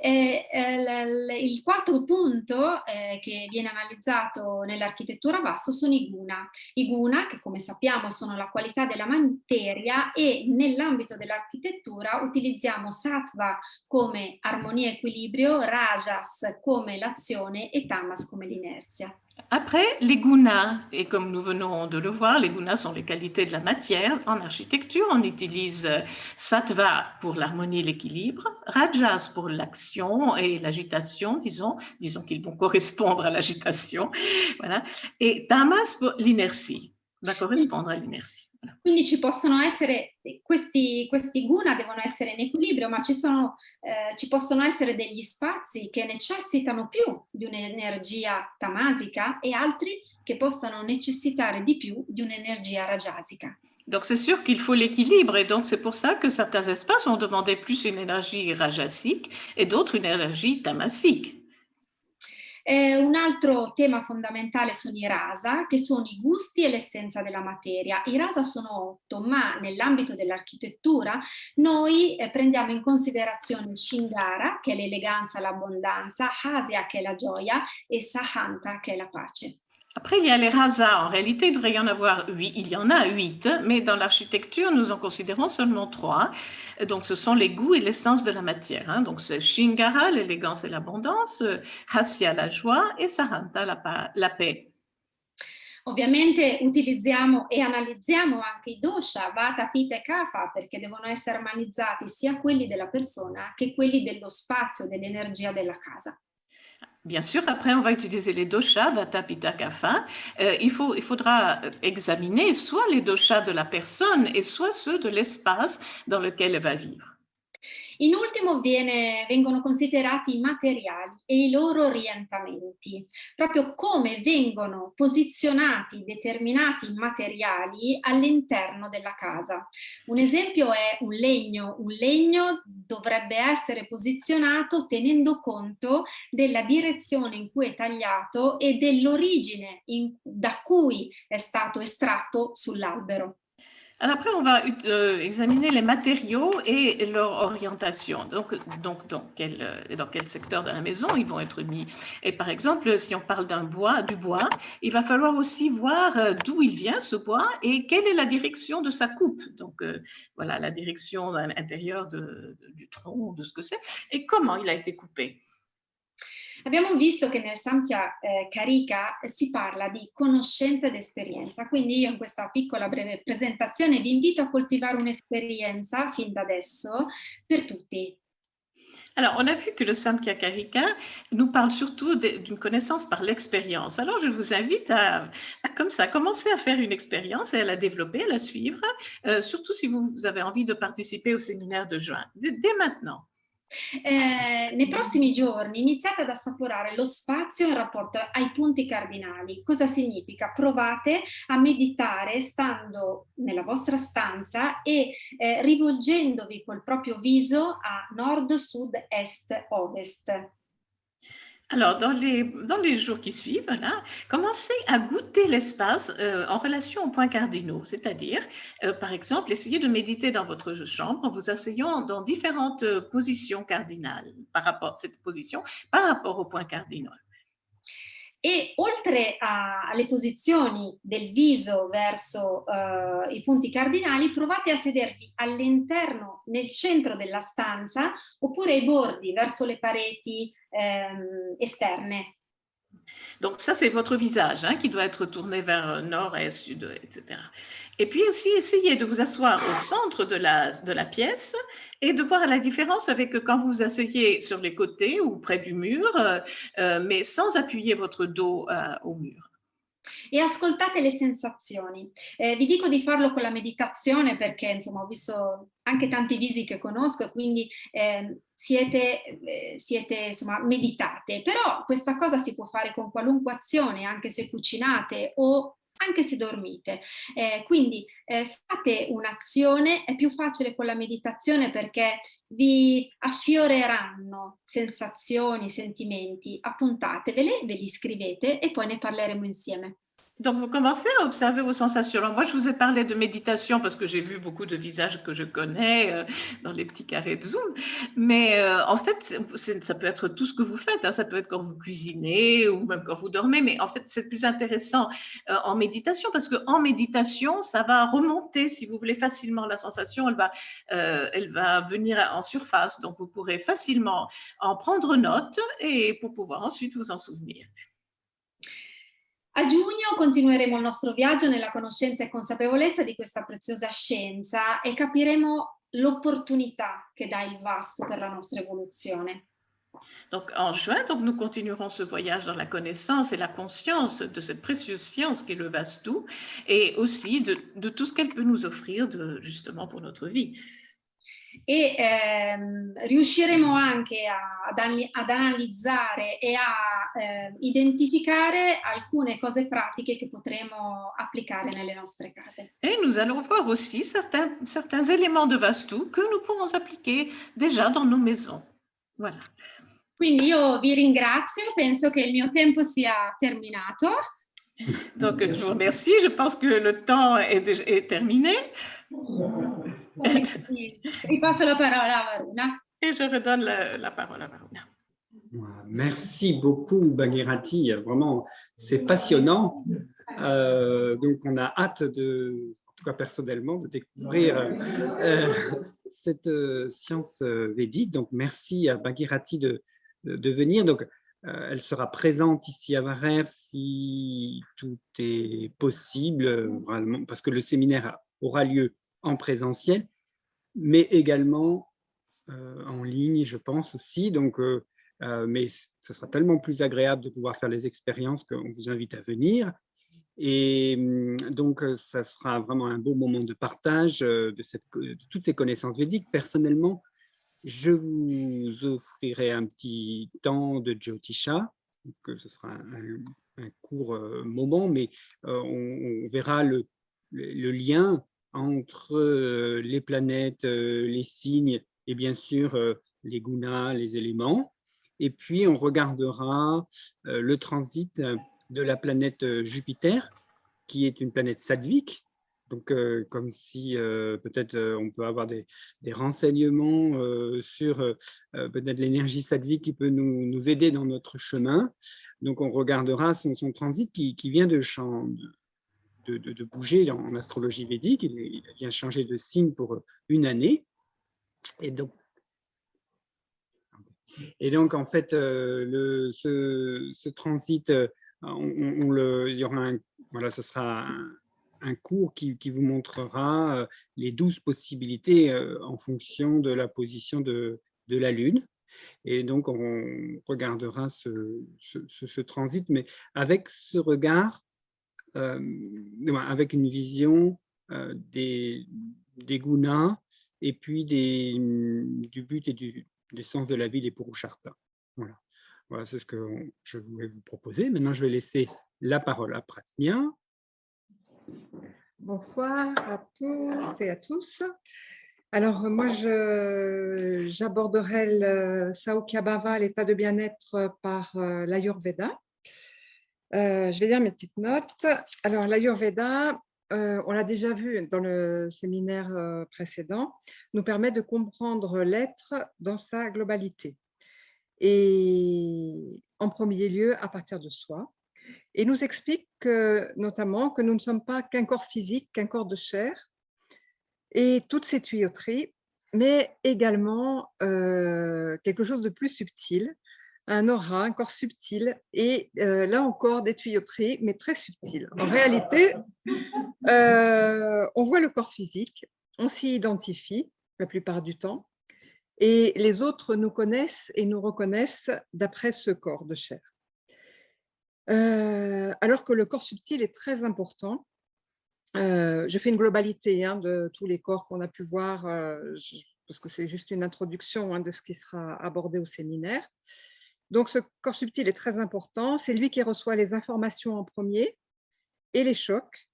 Il quarto punto che viene analizzato nell'architettura Vastu sono i guna. I guna, che come sappiamo sono la qualità della materia e nell'ambito dell'architettura utilizziamo sattva come armonia e equilibrio, rajas come l'azione e tamas come l'inerzia. Après, les gunas, et comme nous venons de le voir, les gunas sont les qualités de la matière. En architecture, on utilise sattva pour l'harmonie et l'équilibre, rajas pour l'action et l'agitation, disons qu'ils vont correspondre à l'agitation, voilà, et tamas pour l'inertie, va correspondre à l'inertie. Voilà. Quindi ci possono essere, questi guna devono essere in equilibrio, ma ci possono essere degli spazi che necessitano più di un'energia tamasica e altri che possono necessitare di più di un'energia rajasica. Donc c'est sûr qu'il faut l'équilibre et donc c'est pour ça que certains espaces ont demandé plus une énergie rajasique et d'autres une énergie tamasique. Un altro tema fondamentale sono i rasa, che sono i gusti e l'essenza della materia. I rasa sono 8, ma nell'ambito dell'architettura noi prendiamo in considerazione Shingara, che è l'eleganza, l'abbondanza, Hasya, che è la gioia, e Sahanta, che è la pace. Après, il y a les rasas. En réalité, il devrait y en avoir 8. Il y en a 8, mais dans l'architecture, nous en considérons seulement 3. Donc, ce sont les goûts et l'essence de la matière. Hein. Donc, c'est Shingara, l'élégance et l'abondance, Hasya, la joie, et Sahanta, la paix. Ovviamente utilizziamo e analizziamo anche i dosha, vata, pitta e kapha, perché devono essere armonizzati sia quelli della persona che quelli dello spazio, dell'energia della casa. Bien sûr, après, on va utiliser les doshas, vata, pitta, kapha. Il faudra examiner soit les doshas de la personne et soit ceux de l'espace dans lequel elle va vivre. In ultimo vengono considerati i materiali e i loro orientamenti, proprio come vengono posizionati determinati materiali all'interno della casa. Un esempio è un legno. Un legno dovrebbe essere posizionato tenendo conto della direzione in cui è tagliato e dell'origine da cui è stato estratto sull'albero. Alors après, on va examiner les matériaux et leur orientation. Donc dans quel secteur de la maison ils vont être mis. Et par exemple, si on parle du bois, il va falloir aussi voir d'où il vient ce bois et quelle est la direction de sa coupe. Donc voilà, la direction intérieure du tronc, de ce que c'est, et comment il a été coupé. Abbiamo visto che nel Samkhya Karika si parla di conoscenza ed esperienza, quindi io in questa piccola breve presentazione vi invito a coltivare un'esperienza fin da adesso per tutti. Alors, on a vu que le Samkhya Karika nous parle surtout d'une connaissance par l'expérience. Alors, je vous invite à comme ça, commencer à faire une expérience et à la développer, à la suivre, surtout si vous avez envie de participer au séminaire de juin, dès maintenant. Nei prossimi giorni iniziate ad assaporare lo spazio in rapporto ai punti cardinali. Cosa significa? Provate a meditare stando nella vostra stanza e rivolgendovi col proprio viso a nord, sud, est, ovest. Alors, dans les jours qui suivent, là, commencez à goûter l'espace en relation aux points cardinaux, c'est-à-dire, par exemple, essayez de méditer dans votre chambre en vous asseyant dans différentes positions cardinales par rapport aux points cardinaux. E oltre alle posizioni del viso verso i punti cardinali, provate a sedervi all'interno, nel centro della stanza, oppure ai bordi, verso le pareti esterne. Donc ça, c'est votre visage qui doit être tourné vers nord, est, sud, etc. Et puis aussi, essayez de vous asseoir au centre de la pièce et de voir la différence avec quand vous vous asseyez sur les côtés ou près du mur, mais sans appuyer votre dos au mur. E ascoltate le sensazioni. Vi dico di farlo con la meditazione perché insomma ho visto anche tanti visi che conosco, quindi siete insomma meditate, però questa cosa si può fare con qualunque azione, anche se cucinate o anche se dormite. Quindi fate un'azione, è più facile con la meditazione perché vi affioreranno sensazioni, sentimenti, appuntatevele, ve li scrivete e poi ne parleremo insieme. Donc, vous commencez à observer vos sensations. Alors, moi, je vous ai parlé de méditation parce que j'ai vu beaucoup de visages que je connais dans les petits carrés de Zoom. Mais en fait, ça peut être tout ce que vous faites. Ça peut être quand vous cuisinez ou même quand vous dormez. Mais en fait, c'est plus intéressant en méditation parce qu'en méditation, ça va remonter, si vous voulez, facilement la sensation. Elle va venir en surface. Donc, vous pourrez facilement en prendre note et pour pouvoir ensuite vous en souvenir. A giugno continueremo il nostro viaggio nella conoscenza e consapevolezza di questa preziosa scienza e capiremo l'opportunità che dà il vasto per la nostra evoluzione. Donc, en juin, donc, nous continuerons ce voyage dans la connaissance et la conscience de cette précieuse science qu'est le Vastu et aussi de tout ce qu'elle peut nous offrir justement pour notre vie. E riusciremo anche ad analizzare e a identificare alcune cose pratiche che potremo applicare nelle nostre case. Et nous allons voir aussi certains éléments de Vastu que nous pourrons appliquer déjà dans nos maisons. Voilà. Quindi io vi ringrazio, penso che il mio tempo sia terminato. Donc, je vous remercie. Je pense que le temps est terminé. Ripasso la parola a Varuna. Et je redonne la parole à Varuna. Merci beaucoup, Bhagirathi. Vraiment, c'est passionnant. Donc, on a hâte en tout cas personnellement, de découvrir cette science védique. Donc, merci à Bhagirathi de venir. Donc, elle sera présente ici à Varèr si tout est possible, vraiment, parce que le séminaire aura lieu en présentiel, mais également en ligne, je pense aussi. Donc, mais ce sera tellement plus agréable de pouvoir faire les expériences qu'on vous invite à venir. Et donc, ça sera vraiment un beau moment de partage de toutes ces connaissances védiques. Personnellement, je vous offrirai un petit temps de Jyotisha, donc ce sera un court moment, mais on verra le lien entre les planètes, les signes et bien sûr les gunas, les éléments. Et puis, on regardera le transit de la planète Jupiter, qui est une planète sattvique. Donc, comme si peut-être on peut avoir des renseignements sur peut-être l'énergie sattvique qui peut nous aider dans notre chemin. Donc, on regardera son transit qui vient de bouger en astrologie védique. Il vient changer de signe pour une année. Et donc, en fait, ce transit, il y aura voilà, ce sera un cours qui vous montrera les 12 possibilités en fonction de la position de la Lune. Et donc, on regardera ce transit, mais avec ce regard, avec une vision des gunas et puis du but et des sens de la vie des Purusharthas. Voilà, voilà c'est ce que je voulais vous proposer. Maintenant, je vais laisser la parole à Pratnya. Bonsoir à toutes et à tous. Alors, moi, j'aborderai le Saukhya-bhava, l'état de bien-être, par l'Ayurveda. Je vais lire mes petites notes. Alors, l'Ayurveda, on l'a déjà vu dans le séminaire précédent, nous permet de comprendre l'être dans sa globalité. Et en premier lieu, à partir de soi. Et nous explique notamment que nous ne sommes pas qu'un corps physique, qu'un corps de chair, et toutes ces tuyauteries, mais également quelque chose de plus subtil, un aura, un corps subtil, et là encore des tuyauteries, mais très subtiles. En réalité, on voit le corps physique, on s'y identifie la plupart du temps, et les autres nous connaissent et nous reconnaissent d'après ce corps de chair. Alors que le corps subtil est très important. Je fais une globalité de tous les corps qu'on a pu voir, parce que c'est juste une introduction de ce qui sera abordé au séminaire. Donc, ce corps subtil est très important. C'est lui qui reçoit les informations en premier et les chocs.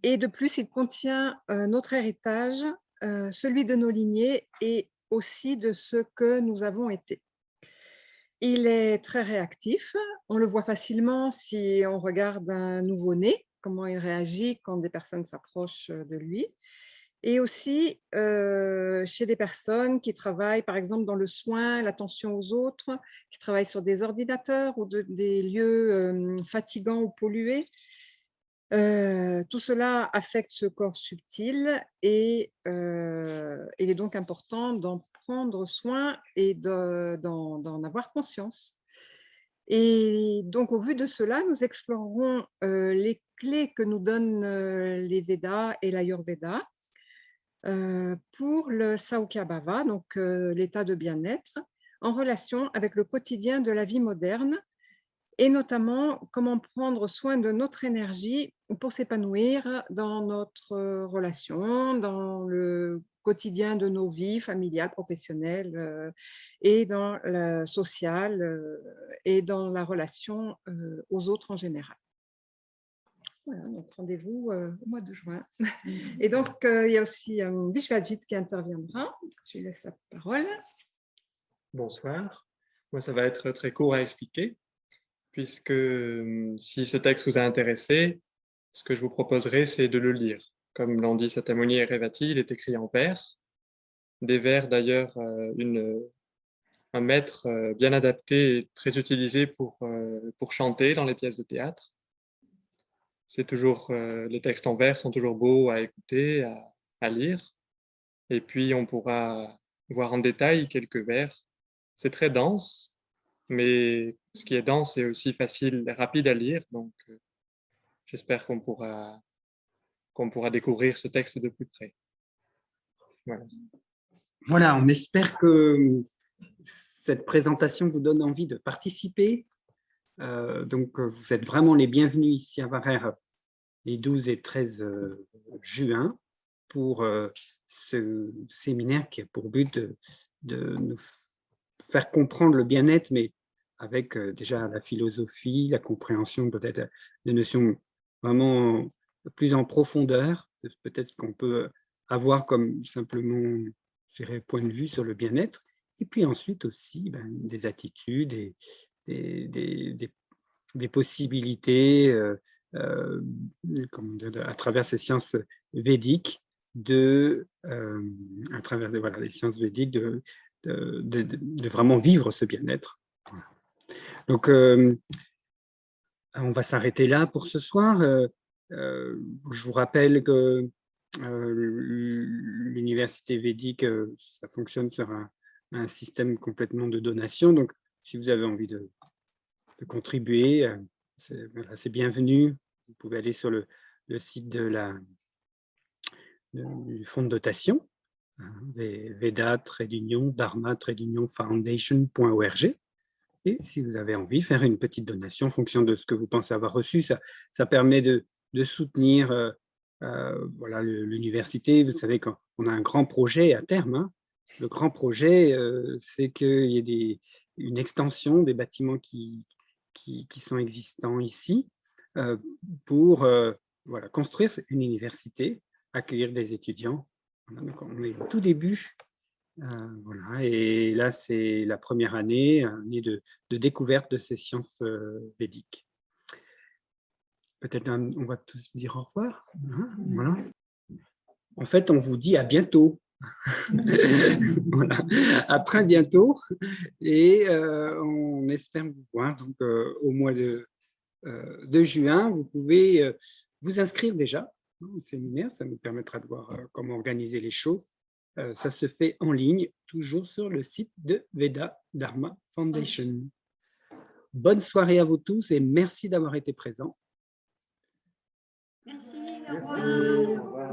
Et de plus, il contient notre héritage, celui de nos lignées et aussi de ce que nous avons été. Il est très réactif, on le voit facilement si on regarde un nouveau-né, comment il réagit quand des personnes s'approchent de lui. Et aussi chez des personnes qui travaillent par exemple dans le soin, l'attention aux autres, qui travaillent sur des ordinateurs ou des lieux fatigants ou pollués. Tout cela affecte ce corps subtil et il est donc important d'en prendre soin et d'en avoir conscience. Et donc, au vu de cela, nous explorerons les clés que nous donnent les Védas et l'Ayurveda pour le Saukhya-bhava, donc l'état de bien-être, en relation avec le quotidien de la vie moderne, et notamment comment prendre soin de notre énergie pour s'épanouir dans notre relation, dans le quotidien de nos vies familiales, professionnelles et dans le social et dans la relation aux autres en général. Voilà, donc rendez-vous au mois de juin. Et donc, il y a aussi Vishwajit qui interviendra. Je lui laisse la parole. Bonsoir. Moi, ça va être très court à expliquer, puisque si ce texte vous a intéressé, ce que je vous proposerai, c'est de le lire. Comme l'ont dit Satamuni et Revati, il est écrit en vers. Des vers, d'ailleurs, un maître bien adapté et très utilisé pour chanter dans les pièces de théâtre. C'est toujours, les textes en vers sont toujours beaux à écouter, à lire. Et puis, on pourra voir en détail quelques vers. C'est très dense, mais ce qui est dense est aussi facile et rapide à lire. Donc, j'espère qu'on pourra découvrir ce texte de plus près. Voilà. Voilà, on espère que cette présentation vous donne envie de participer. Donc, vous êtes vraiment les bienvenus ici à Varères les 12 et 13 juin pour ce séminaire qui a pour but de nous faire comprendre le bien-être, mais avec déjà la philosophie, la compréhension peut-être des notions vraiment plus en profondeur, peut-être ce qu'on peut avoir comme simplement, je dirais, point de vue sur le bien-être, et puis ensuite aussi des attitudes et des possibilités à travers ces sciences védiques, à travers les sciences védiques, de vraiment vivre ce bien-être. Donc, on va s'arrêter là pour ce soir. Je vous rappelle que l'université védique, ça fonctionne sur un système complètement de donation. Donc, si vous avez envie de contribuer, c'est bienvenu. Vous pouvez aller sur le site du fonds de dotation, veda-dharma-foundation.org. Et si vous avez envie, faire une petite donation en fonction de ce que vous pensez avoir reçu, ça permet de soutenir l'université. Vous savez qu'on a un grand projet à terme. Hein. Le grand projet, c'est qu'il y ait une extension des bâtiments qui sont existants ici pour construire une université, accueillir des étudiants. Voilà, donc on est au tout début. Et là, c'est la première année de découverte de ces sciences védiques. Peut-être on va tous dire au revoir. Voilà. En fait, on vous dit à bientôt. Voilà. À très bientôt. Et on espère vous voir donc, au mois de juin. Vous pouvez vous inscrire déjà au séminaire. Ça nous permettra de voir comment organiser les choses. Ça se fait en ligne, toujours sur le site de Veda Dharma Foundation. Bonne soirée à vous tous et merci d'avoir été présents. Merci, au revoir.